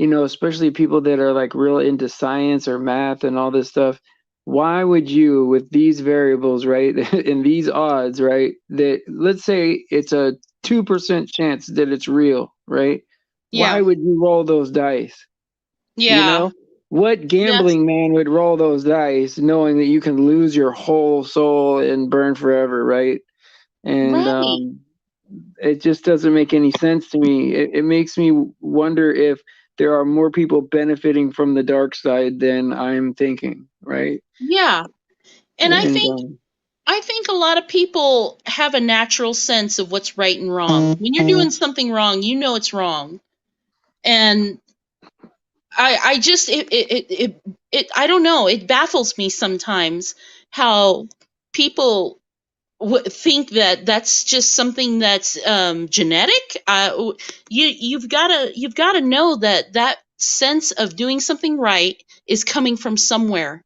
Speaker 1: especially people that are like real into science or math and all this stuff. Why would you, with these variables, right, and these odds, right, that let's say it's a 2% chance that it's real, right? Why
Speaker 2: yeah,
Speaker 1: would you roll those dice? You
Speaker 2: yeah.
Speaker 1: know, what
Speaker 2: That's
Speaker 1: gambling man would roll those dice knowing that you can lose your whole soul and burn forever, right? And
Speaker 2: right.
Speaker 1: it just doesn't make any sense to me. It makes me wonder if there are more people benefiting from the dark side than I'm thinking, right?
Speaker 2: Yeah. And
Speaker 1: And
Speaker 2: I think a lot of people have a natural sense of what's right and wrong. When you're doing something wrong, you know it's wrong. And I just I don't know. It baffles me sometimes how people think that that's just something that's genetic. You've got to know that that sense of doing something right is coming from somewhere,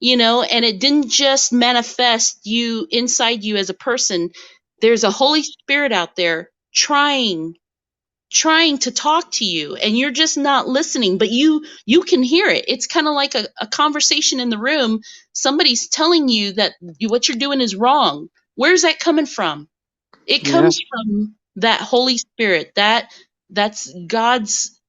Speaker 2: you know, and it didn't just manifest you inside you as a person. There's a Holy Spirit out there trying to talk to you, and you're just not listening, but you can hear it. It's kind of like a conversation in the room. Somebody's telling you that what you're doing is wrong. Where's that coming from? It
Speaker 1: yeah,
Speaker 2: comes from that Holy Spirit. That's God's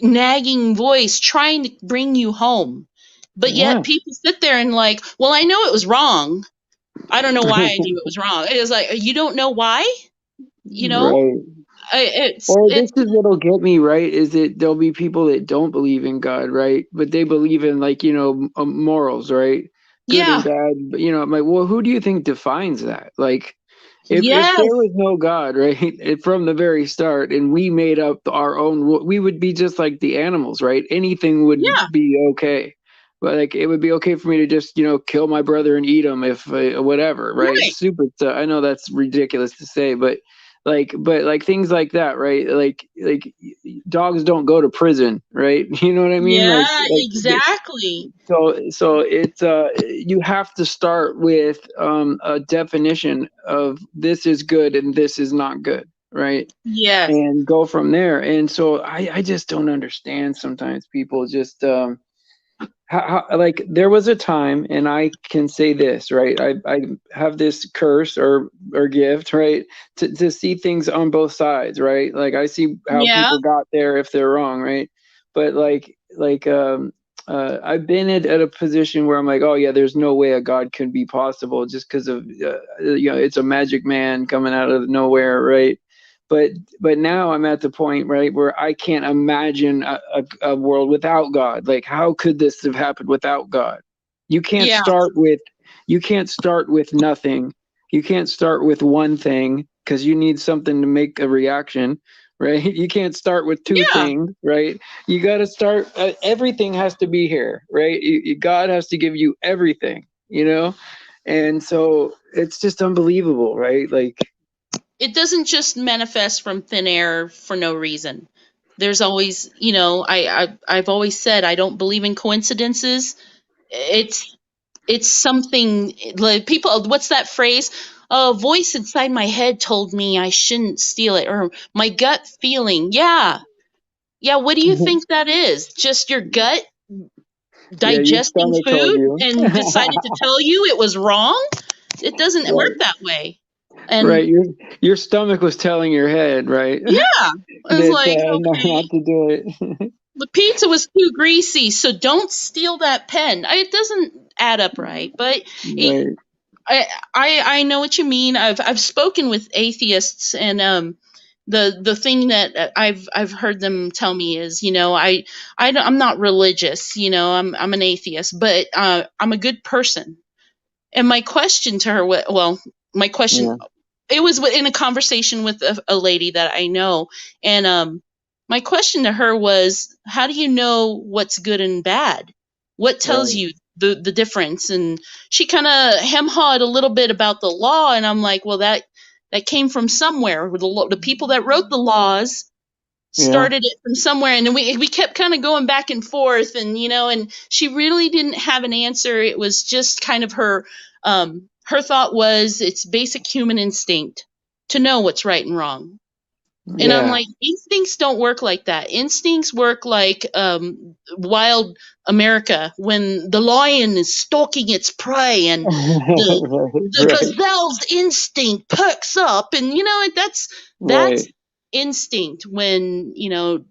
Speaker 2: nagging voice trying to bring you home. But
Speaker 1: yeah,
Speaker 2: yet people sit there and like, well, I know it was wrong. I don't know why I knew it was wrong. It was like, you don't know why? You know,
Speaker 1: right.
Speaker 2: it's
Speaker 1: Or this
Speaker 2: it's
Speaker 1: is what'll get me, right? Is that there'll be people that don't believe in God, right? But they believe in, like, morals, right? Good and
Speaker 2: yeah,
Speaker 1: bad. But I'm like, well, who do you think defines that? Like, if
Speaker 2: yes,
Speaker 1: there was no God, right, from the very start, and we made up our own rule, we would be just like the animals, right? Anything would
Speaker 2: yeah,
Speaker 1: be okay. But like, it would be okay for me to just, kill my brother and eat him if whatever, right?
Speaker 2: right,
Speaker 1: Super. I know that's ridiculous to say, but things like that, right? Like dogs don't go to prison, right? You know what I mean? Like
Speaker 2: yeah,
Speaker 1: like
Speaker 2: exactly,
Speaker 1: so it's you have to start with a definition of this is good and this is not good, right?
Speaker 2: yes,
Speaker 1: And go from there. And so I just don't understand sometimes people just like there was a time, and I can say this, right? I have this curse or gift, right? To see things on both sides, right? Like I see how
Speaker 2: yeah,
Speaker 1: people got there if they're wrong, right? But I've been at a position where I'm like, oh yeah, there's no way a God can be possible just because of it's a magic man coming out of nowhere, right? but but now I'm at the point, right, where I can't imagine a world without God. Like, how could this have happened without God? You can't
Speaker 2: yeah,
Speaker 1: start with you can't start with nothing. You can't start with one thing because you need something to make a reaction, right? You can't start with two
Speaker 2: yeah.
Speaker 1: things, right? You got to start. Everything has to be here, right? God has to give you everything. And so it's just unbelievable, right? Like,
Speaker 2: It doesn't just manifest from thin air for no reason. There's always, you know, I've always said I don't believe in coincidences. It's it's something like people. What's that phrase? A voice inside my head told me I shouldn't steal it, or my gut feeling. Yeah, yeah. What do you think that is? Just your gut
Speaker 1: yeah, your
Speaker 2: digesting
Speaker 1: stomach told
Speaker 2: food
Speaker 1: you.
Speaker 2: and decided to tell you it was wrong? It doesn't work
Speaker 1: Right.
Speaker 2: that way. And
Speaker 1: Right. Your stomach was telling your head, right,
Speaker 2: yeah, it's
Speaker 1: that
Speaker 2: like,
Speaker 1: not
Speaker 2: okay,
Speaker 1: to do it.
Speaker 2: the pizza was too greasy, so don't steal that pen. It doesn't add up right, but it,
Speaker 1: Right.
Speaker 2: I know what you mean. I've spoken with atheists, and the thing that I've heard them tell me is, you know, I'm not religious, you know, I'm an atheist, but I'm a good person. And my question to her, my question,
Speaker 1: Yeah.
Speaker 2: it was in a conversation with a lady that I know, and my question to her was, how do you know what's good and bad? What tells
Speaker 1: Right.
Speaker 2: you the difference? And she kind of hem-hawed a little bit about the law, and I'm like, well, that came from somewhere. The people that wrote the laws
Speaker 1: Yeah.
Speaker 2: started it from somewhere, and then we kept kind of going back and forth, and you know, and she really didn't have an answer. It was just kind of her thought was it's basic human instinct to know what's right and wrong. And I'm
Speaker 1: Yeah.
Speaker 2: like, instincts don't work like that. Instincts work like wild America when the lion is stalking its prey, and the the
Speaker 1: Right.
Speaker 2: gazelle's instinct perks up, and you know that's
Speaker 1: Right.
Speaker 2: instinct when you know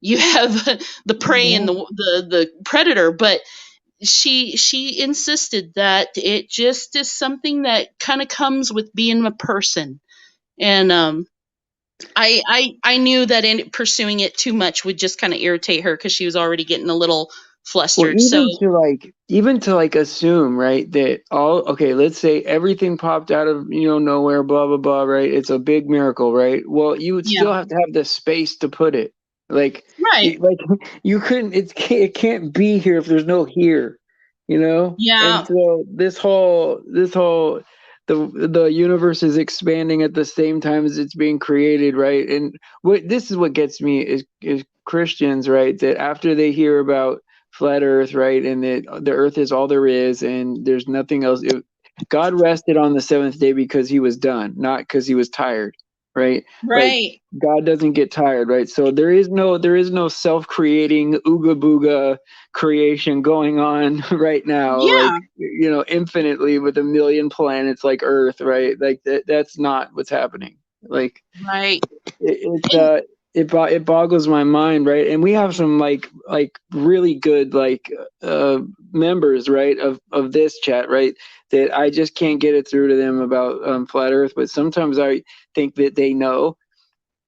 Speaker 2: you have the prey and
Speaker 1: Mhm.
Speaker 2: the predator. But she insisted that it just is something that kind of comes with being a person, and I knew that pursuing it too much would just kind of irritate her because she was already getting a little
Speaker 1: Well,
Speaker 2: flustered. So
Speaker 1: even to like assume, right, that okay, let's say everything popped out of, nowhere, blah blah blah, right? It's a big miracle, right? Well, you would
Speaker 2: yeah,
Speaker 1: still have to have the space to put it. Like
Speaker 2: right,
Speaker 1: like you couldn't it can't be here if there's no here, you know? And
Speaker 2: yeah.
Speaker 1: so this whole the universe is expanding at the same time as it's being created, right? And this is what gets me is Christians, right? That after they hear about flat Earth, right, and that the Earth is all there is, and there's nothing else. God rested on the seventh day because He was done, not because He was tired, right? Like
Speaker 2: Right.
Speaker 1: God doesn't get tired, right? So there is no self-creating ooga booga creation going on right now, like
Speaker 2: Yeah.
Speaker 1: infinitely with a million planets like Earth, right? Like that's not what's happening. Like
Speaker 2: Right.
Speaker 1: it
Speaker 2: And
Speaker 1: it boggles my mind, right? And we have some like really good members, right, of this chat, right, that I just can't get it through to them about flat Earth, but sometimes I think that they know,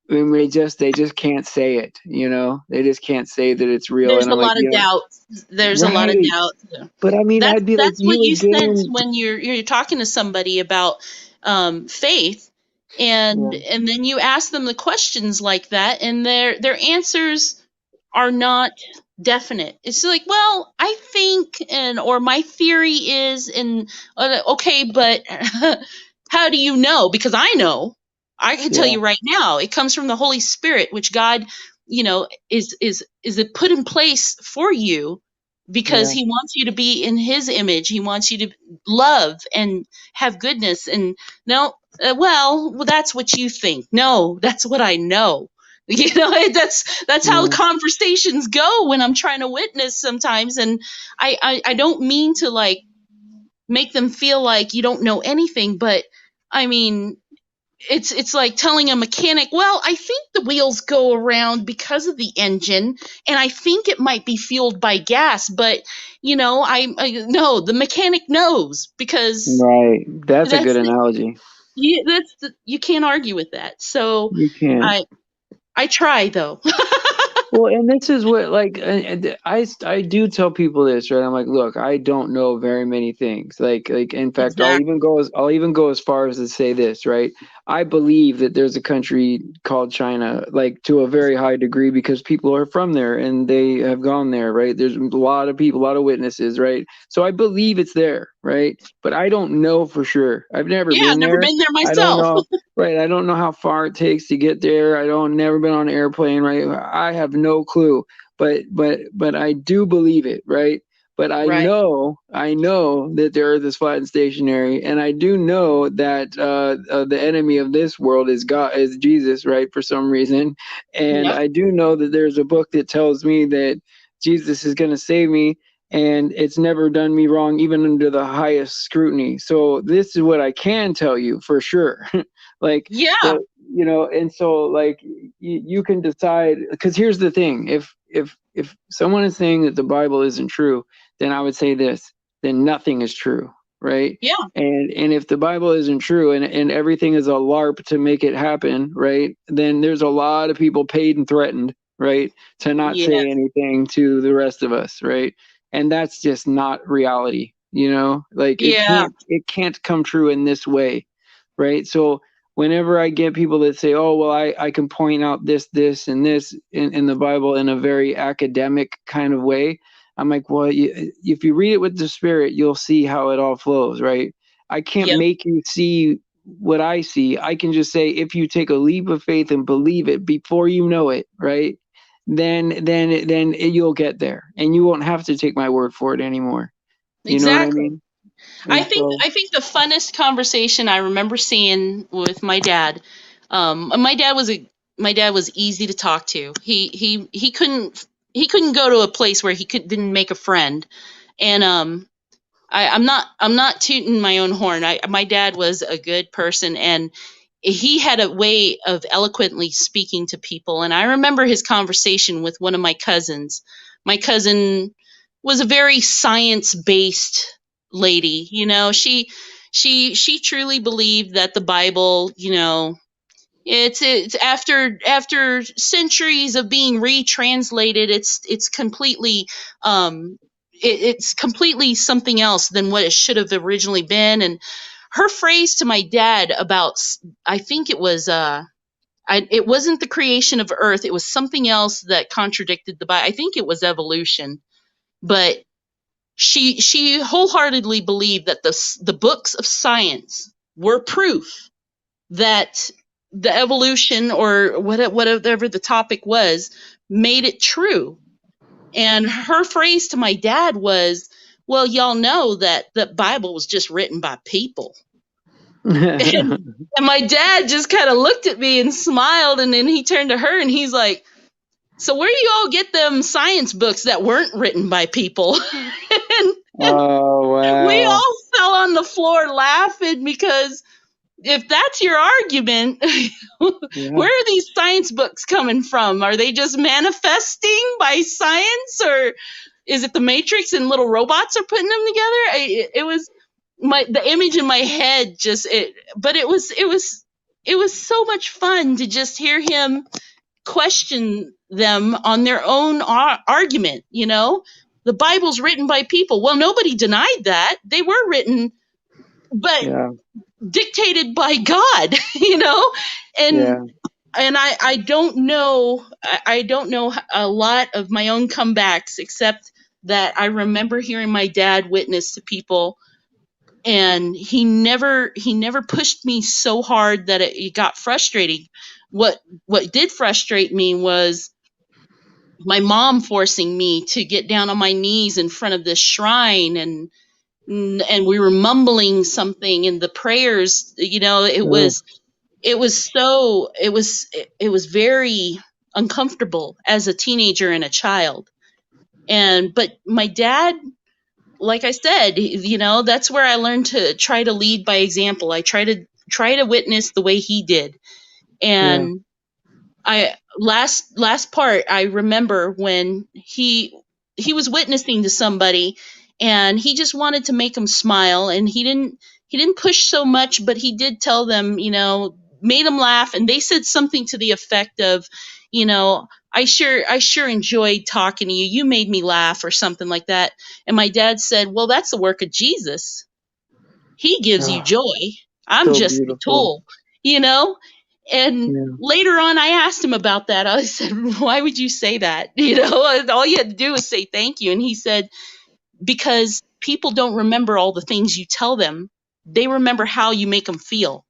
Speaker 1: and they just can't say it, they just can't say that it's real,
Speaker 2: there's
Speaker 1: and
Speaker 2: a
Speaker 1: I'm like,
Speaker 2: lot of doubt. There's a lot of
Speaker 1: right,
Speaker 2: doubt.
Speaker 1: but I mean,
Speaker 2: That's
Speaker 1: I'd be like,
Speaker 2: that's what
Speaker 1: you
Speaker 2: you sense
Speaker 1: again.
Speaker 2: when you're talking to somebody about faith, and
Speaker 1: Yeah,
Speaker 2: and then you ask them the questions like that, and their answers are not definite. It's like, well, I think, and or my theory is, and okay, but how do you know? Because I know. I can tell
Speaker 1: yeah,
Speaker 2: you right now, it comes from the Holy Spirit, which God, is it put in place for you because
Speaker 1: yeah,
Speaker 2: He wants you to be in His image. He wants you to love and have goodness. And no, well, that's what you think. No, that's what I know. That's how
Speaker 1: yeah.
Speaker 2: conversations go when I'm trying to witness sometimes. And I don't mean to like make them feel like you don't know anything, but I mean, it's like telling a mechanic, well, I think the wheels go around because of the engine, and I think it might be fueled by gas, but I no, the mechanic knows because
Speaker 1: Right. That's a good
Speaker 2: that's
Speaker 1: analogy.
Speaker 2: you can't argue with that. So
Speaker 1: You can't.
Speaker 2: I I try though.
Speaker 1: Well, and this is what, like, and I do tell people this, right? I'm like, look, I don't know very many things. Like in fact,
Speaker 2: Exactly.
Speaker 1: I'll even go as far as to say this, right? I believe that there's a country called China, like to a very high degree, because people are from there and they have gone there, right? There's a lot of people, a lot of witnesses, right? So I believe it's there, right? But I don't know for sure. I've never
Speaker 2: Yeah,
Speaker 1: been
Speaker 2: never
Speaker 1: there.
Speaker 2: been there
Speaker 1: I don't
Speaker 2: myself.
Speaker 1: know. Right. I don't know how far it takes to get there. I don't never been on an airplane, right? I have no clue. But I do believe it, right? But
Speaker 2: Right.
Speaker 1: I know that the earth is flat and stationary, and I do know that the enemy of this world is God, is Jesus, right, for some reason. And
Speaker 2: Yep.
Speaker 1: I do know that there's a book that tells me that Jesus is going to save me, and it's never done me wrong, even under the highest scrutiny. So this is what I can tell you for sure. Like
Speaker 2: Yeah.
Speaker 1: that, and so like you can decide, because here's the thing, if someone is saying that the Bible isn't true, then I would say this, then nothing is true, right?
Speaker 2: Yeah.
Speaker 1: And if the Bible isn't true, and everything is a LARP to make it happen, right, then there's a lot of people paid and threatened, right, to not say
Speaker 2: Yes.
Speaker 1: anything to the rest of us, right? And that's just not reality, like
Speaker 2: Yeah.
Speaker 1: it can't come true in this way, right? So whenever I get people that say, oh, well, I can point out this and this in the Bible in a very academic kind of way, I'm like, well, if you read it with the Spirit, you'll see how it all flows, right? I can't
Speaker 2: Yep.
Speaker 1: make you see what I see. I can just say, if you take a leap of faith and believe it before you know it, right? Then you'll get there, and you won't have to take my word for it anymore. You know what I
Speaker 2: Exactly.
Speaker 1: mean?
Speaker 2: I
Speaker 1: And
Speaker 2: think
Speaker 1: so,
Speaker 2: I think the funnest conversation I remember seeing with my dad. My dad was easy to talk to. He couldn't go to a place where didn't make a friend. And I'm not tooting my own horn. My dad was a good person, and he had a way of eloquently speaking to people. And I remember his conversation with one of my cousins. My cousin was a very science based lady. She truly believed that the Bible, It's after centuries of being retranslated. It's completely it's completely something else than what it should have originally been. And her phrase to my dad about, I think it was it wasn't the creation of Earth. It was something else that contradicted the Bible. I think it was evolution, but she wholeheartedly believed that the books of science were proof that the evolution or whatever the topic was made it true. And her phrase to my dad was, "Well, y'all know that the Bible was just written by people." and, and my dad just kind of looked at me and smiled, and then he turned to her and he's like, "So where do you all get them science books that weren't written by people?" And
Speaker 1: Oh,
Speaker 2: we
Speaker 1: wow.
Speaker 2: all fell on the floor laughing, because if that's your argument,
Speaker 1: Yeah.
Speaker 2: where are these science books coming from? Are they just manifesting by science, or is it the Matrix and little robots are putting them together? It was the image in my head but it was so much fun to just hear him question them on their own argument. The Bible's written by people. Well, nobody denied that. They were written, but
Speaker 1: Yeah.
Speaker 2: dictated by God. and
Speaker 1: Yeah.
Speaker 2: and I don't know, I don't know a lot of my own comebacks, except that I remember hearing my dad witness to people, and he never pushed me so hard that it got frustrating. What did frustrate me was my mom forcing me to get down on my knees in front of this shrine, and we were mumbling something in the prayers. It
Speaker 1: Oh,
Speaker 2: was it was very uncomfortable as a teenager and a child. But my dad, like I said, that's where I learned to try to lead by example. I try to witness the way he did.
Speaker 1: yeah.
Speaker 2: And I last part, I remember when he was witnessing to somebody, and he just wanted to make them smile, and he didn't push so much, but he did tell them, made them laugh, and they said something to the effect of, I sure enjoyed talking to you. You made me laugh, or something like that. And my dad said, "Well, that's the work of Jesus. He gives you
Speaker 1: Oh,
Speaker 2: joy. I'm
Speaker 1: so
Speaker 2: just the
Speaker 1: beautiful.
Speaker 2: tool." You know? And
Speaker 1: Yeah.
Speaker 2: later on, I asked him about that. I said, "Why would you say that?" All you had to do was say thank you. And he said, "Because people don't remember all the things you tell them. They remember how you make them feel."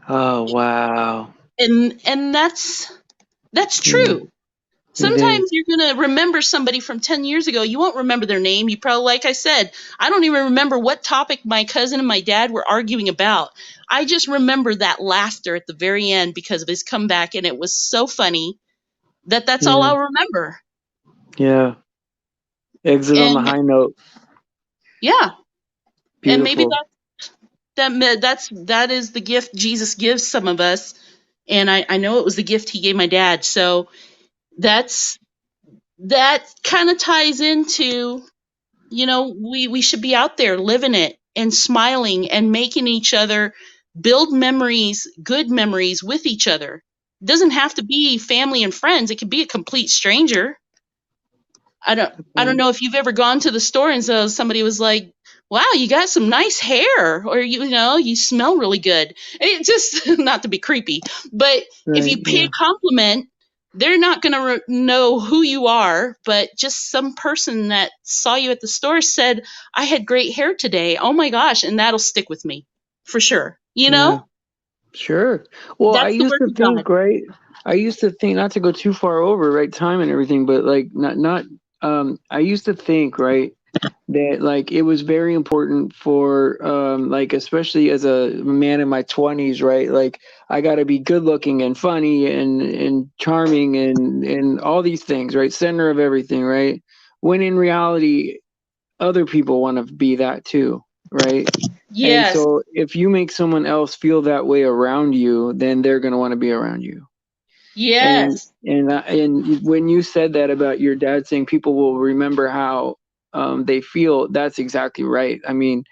Speaker 1: Oh, wow.
Speaker 2: And that's
Speaker 1: Yeah,
Speaker 2: true.
Speaker 1: it is.
Speaker 2: Sometimes you're going to remember somebody from 10 years ago. You won't remember their name. You probably, like I said, I don't even remember what topic my cousin and my dad were arguing about. I just remember that laughter at the very end because of his comeback, and it was so funny that's all
Speaker 1: Yeah.
Speaker 2: I'll remember.
Speaker 1: Yeah. Exit on the
Speaker 2: And
Speaker 1: high note.
Speaker 2: yeah, and maybe
Speaker 1: Beautiful.
Speaker 2: that is the gift Jesus gives some of us, and I know it was the gift he gave my dad. So that's that kind of ties into, we should be out there living it and smiling and making each other build memories, good memories with each other. It doesn't have to be family and friends. It could be a complete stranger. I don't know if you've ever gone to the store and so somebody was like, "Wow, you got some nice hair," or you smell really good. It just not to be creepy, but if
Speaker 1: Right.
Speaker 2: you pay a
Speaker 1: Yeah.
Speaker 2: compliment, they're not going to know who you are, but just some person that saw you at the store said, "I had great hair today. Oh my gosh," and that'll stick with me for sure.
Speaker 1: Yeah. Sure. Well, I
Speaker 2: That's the
Speaker 1: used
Speaker 2: work
Speaker 1: to
Speaker 2: of
Speaker 1: think,
Speaker 2: God.
Speaker 1: right? I used to think, not to go too far over, right, time and everything, but like not I used to think, right, that like it was very important for like especially as a man in my 20s, right? Like I got to be good looking and funny and charming and all these things, right? Center of everything, right? When in reality other people want to be that too, right? And
Speaker 2: Yes.
Speaker 1: so if you make someone else feel that way around you, then they're going to want to be around you.
Speaker 2: Yes.
Speaker 1: And when you said that about your dad saying people will remember how they feel, that's exactly right. I mean,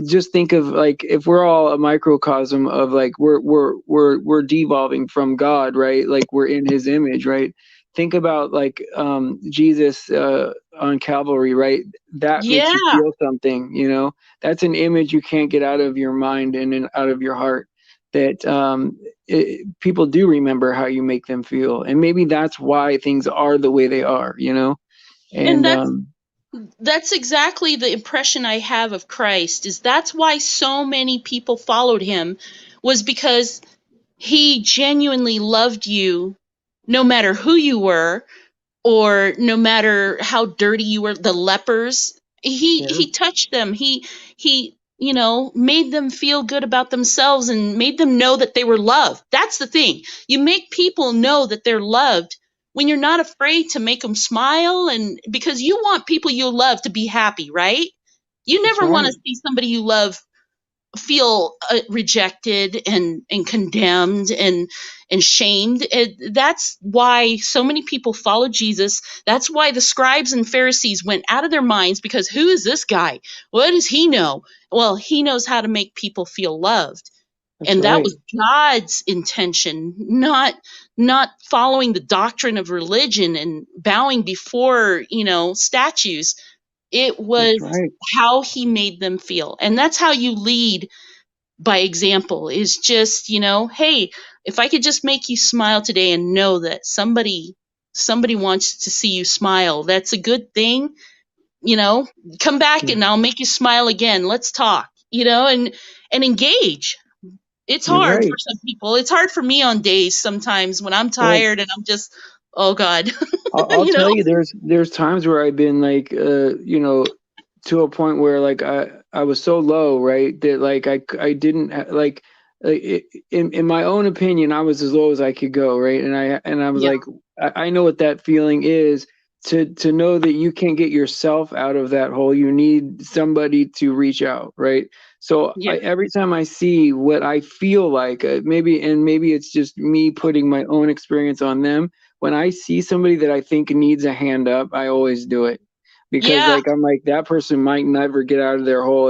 Speaker 1: just think of like if we're all a microcosm of like we're devolving from God, right? Like we're in His image, right? Think about like Jesus on Calvary, right? That makes you
Speaker 2: Yeah.
Speaker 1: feel something, you know. That's an image you can't get out of your mind and out of your heart. That people do remember how you make them feel, and maybe that's why things are the way they are, you know.
Speaker 2: And
Speaker 1: And
Speaker 2: that's exactly the impression I have of Christ. Is that's why so many people followed him, was because he genuinely loved you no matter who you were, or no matter how dirty you were. The lepers,
Speaker 1: yeah,
Speaker 2: he touched them. He made them feel good about themselves and made them know that they were loved. That's the thing. You make people know that they're loved when you're not afraid to make them smile, and because you want people you love to be happy, right? You
Speaker 1: that's
Speaker 2: never want
Speaker 1: right.
Speaker 2: to see somebody you love feel rejected and condemned and shamed. That's why so many people follow Jesus. That's why the scribes and Pharisees went out of their minds, because who is this guy? What does he know? Well, he knows how to make people feel loved.
Speaker 1: That's
Speaker 2: And that
Speaker 1: right.
Speaker 2: was God's intention, not following the doctrine of religion and bowing before, statues. It
Speaker 1: That's
Speaker 2: was
Speaker 1: right.
Speaker 2: how he made them feel. And that's how you lead by example, is just, hey, if I could just make you smile today and know that somebody wants to see you smile, that's a good thing. you know Come back
Speaker 1: Yeah,
Speaker 2: and I'll make you smile again. Let's talk, and engage. It's
Speaker 1: you're
Speaker 2: hard for
Speaker 1: right.
Speaker 2: some people. It's hard for me on days sometimes when I'm
Speaker 1: Well,
Speaker 2: tired and I'm just, oh God.
Speaker 1: I'll
Speaker 2: you know
Speaker 1: tell you, there's times where I've been like, you know, to a point where like I was so low, right, that like I didn't like, in my own opinion, I was as low as I could go, right, and I was
Speaker 2: Yeah.
Speaker 1: like, I know what that feeling is. To know that you can't get yourself out of that hole, you need somebody to reach out, right? So
Speaker 2: Yeah.
Speaker 1: every time I see what I feel like, maybe it's just me putting my own experience on them. When I see somebody that I think needs a hand up, I always do it because
Speaker 2: Yeah.
Speaker 1: like I'm like that person might never get out of their hole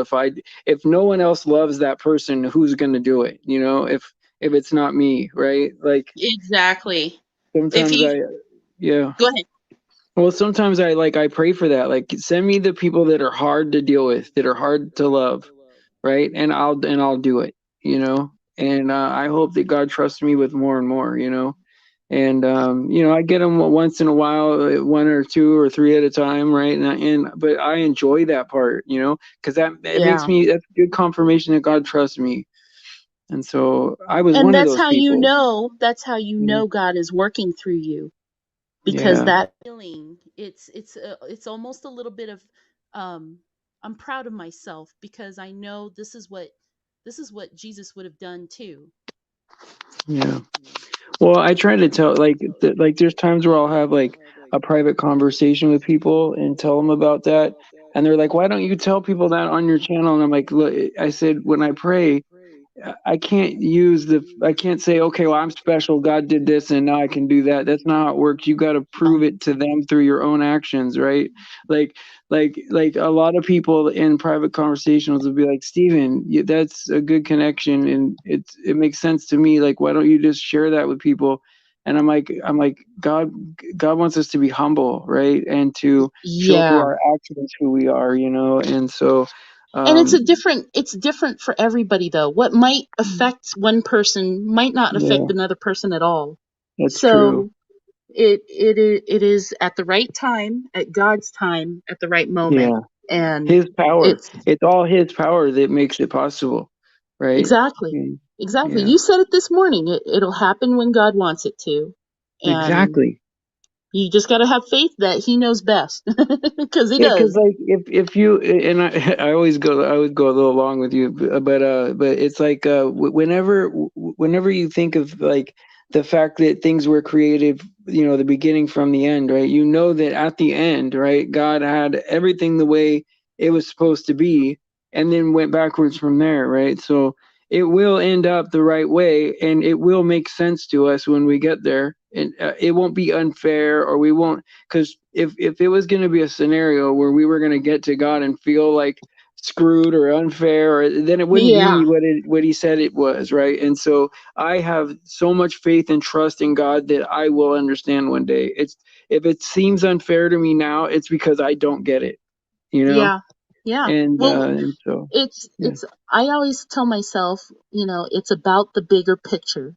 Speaker 1: if no one else loves that person, who's going to do it, you know, if it's not me, right? Like
Speaker 2: Exactly. If
Speaker 1: sometimes
Speaker 2: you
Speaker 1: yeah.
Speaker 2: Go ahead.
Speaker 1: Well, sometimes I pray for that. Like send me the people that are hard to deal with, that are hard to love, right? And I'll do it, you know. And I hope that God trusts me with more and more, you know. And you know, I get them once in a while, one or two or three at a time, right? But I enjoy that part, you know, because that it makes
Speaker 2: Yeah.
Speaker 1: me that's good confirmation that God trusts me. And so I was
Speaker 2: And
Speaker 1: one of
Speaker 2: that's
Speaker 1: those
Speaker 2: how you
Speaker 1: people.
Speaker 2: know,
Speaker 1: Yeah,
Speaker 2: God is working through you, because
Speaker 1: yeah,
Speaker 2: that feeling, it's almost a little bit of, um I'm proud of myself because I know this is what Jesus would have done too.
Speaker 1: yeah. Well, I try to tell like there's times where I'll have like a private conversation with people and tell them about that, and they're like, "Why don't you tell people that on your channel?" And I'm like, "Look," I said, "when I pray, I can't say, okay, well, I'm special. God did this and now I can do that. That's not how it works. You got to prove it to them through your own actions, right? Like, like a lot of people in private conversations will be like, Steven, that's a good connection. And it makes sense to me. Like, why don't you just share that with people? And I'm like, God wants us to be humble, right? And to show through
Speaker 2: Yeah.
Speaker 1: our actions who we are, you know? And so,
Speaker 2: And
Speaker 1: um,
Speaker 2: it's different for everybody though. What might affect one person might not affect
Speaker 1: yeah,
Speaker 2: another person at all.
Speaker 1: that's true.
Speaker 2: So it is at the right time, at God's time, at the right moment.
Speaker 1: Yeah.
Speaker 2: And
Speaker 1: His power.
Speaker 2: it's
Speaker 1: It's all his power that makes it possible, right?
Speaker 2: exactly,
Speaker 1: Mm,
Speaker 2: exactly.
Speaker 1: yeah,
Speaker 2: You said it this morning. It'll happen when God wants it to. And
Speaker 1: exactly.
Speaker 2: you just got to have faith that he knows best, because he
Speaker 1: Yeah, because
Speaker 2: does.
Speaker 1: like if you and I I always go a little along with you, but it's like whenever you think of like the fact that things were created, you know, the beginning from the end, right? You know that at the end, right, God had everything the way it was supposed to be, and then went backwards from there, right? So it will end up the right way, and it will make sense to us when we get there, and it won't be unfair, or we won't because if it was going to be a scenario where we were going to get to God and feel like screwed or unfair, or then it wouldn't be what he said it was, right? And so I have so much faith and trust in God that I will understand one day. It's if it seems unfair to me now, it's because I don't get it, you know. And
Speaker 2: Well,
Speaker 1: and so
Speaker 2: it's I always tell myself, it's about the bigger picture.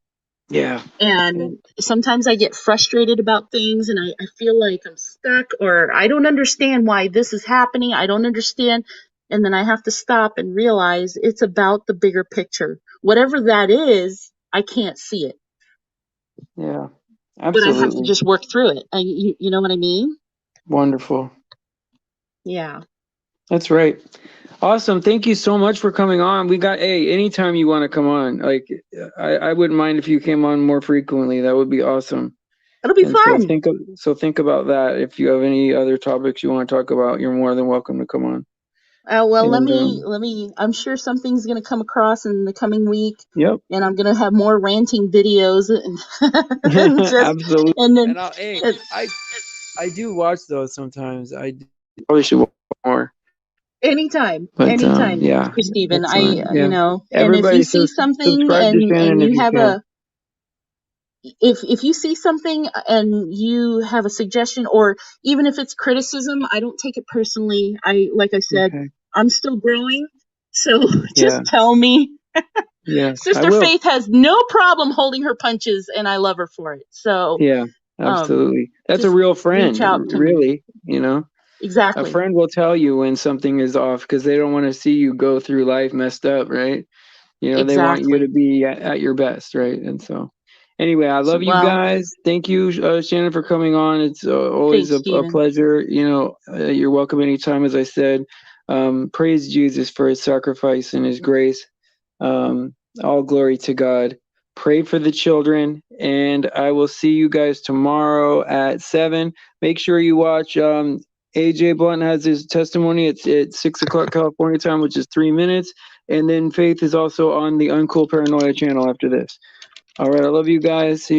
Speaker 1: yeah.
Speaker 2: And sometimes I get frustrated about things, and I feel like I'm stuck, or I don't understand why this is happening. I don't understand. And then I have to stop and realize it's about the bigger picture. Whatever that is, I can't see it.
Speaker 1: Yeah,
Speaker 2: But I have to
Speaker 1: absolutely.
Speaker 2: just work through it. You know what I mean?
Speaker 1: Wonderful.
Speaker 2: Yeah.
Speaker 1: That's right. Awesome. Thank you so much for coming on. We got anytime you want to come on. Like I wouldn't mind if you came on more frequently. That would be awesome.
Speaker 2: It'll be
Speaker 1: And so
Speaker 2: fun.
Speaker 1: think about that. If you have any other topics you want to talk about, you're more than welcome to come on.
Speaker 2: Well, let
Speaker 1: And
Speaker 2: me, I'm sure something's going to come across in the coming week.
Speaker 1: yep.
Speaker 2: And I'm going to have more ranting videos and,
Speaker 1: Absolutely.
Speaker 2: and then,
Speaker 1: And I do watch those sometimes. I probably should watch more.
Speaker 2: anytime,
Speaker 1: But yeah,
Speaker 2: Stephen,
Speaker 1: that's fine. Yeah.
Speaker 2: and if you
Speaker 1: Everybody
Speaker 2: see something
Speaker 1: subscribe to Shannon
Speaker 2: and
Speaker 1: if
Speaker 2: you
Speaker 1: you
Speaker 2: have
Speaker 1: can.
Speaker 2: if you see something and you have a suggestion, or even if it's criticism, I don't take it personally. Like I said,
Speaker 1: Okay.
Speaker 2: I'm still growing. So
Speaker 1: Yeah.
Speaker 2: just tell me.
Speaker 1: Yes,
Speaker 2: Sister Faith has no problem holding her punches, and I love her for it. So
Speaker 1: yeah, absolutely. That's a
Speaker 2: just
Speaker 1: real friend,
Speaker 2: reach out to me.
Speaker 1: really,
Speaker 2: Exactly.
Speaker 1: A friend will tell you when something is off because they don't want to see you go through life messed up, right? They want you to be at your best, right? And so, anyway, I love you guys. Thank you, Shannon, for coming on. It's always a pleasure. You're welcome anytime, as I said. Praise Jesus for his sacrifice and his grace. All glory to God. Pray for the children, and I will see you guys tomorrow at 7. Make sure you watch AJ Blunt has his testimony. It's at 6 o'clock California time, which is 3 minutes. And then Faith is also on the Uncool Paranoia channel after this. All right. I love you guys. See you.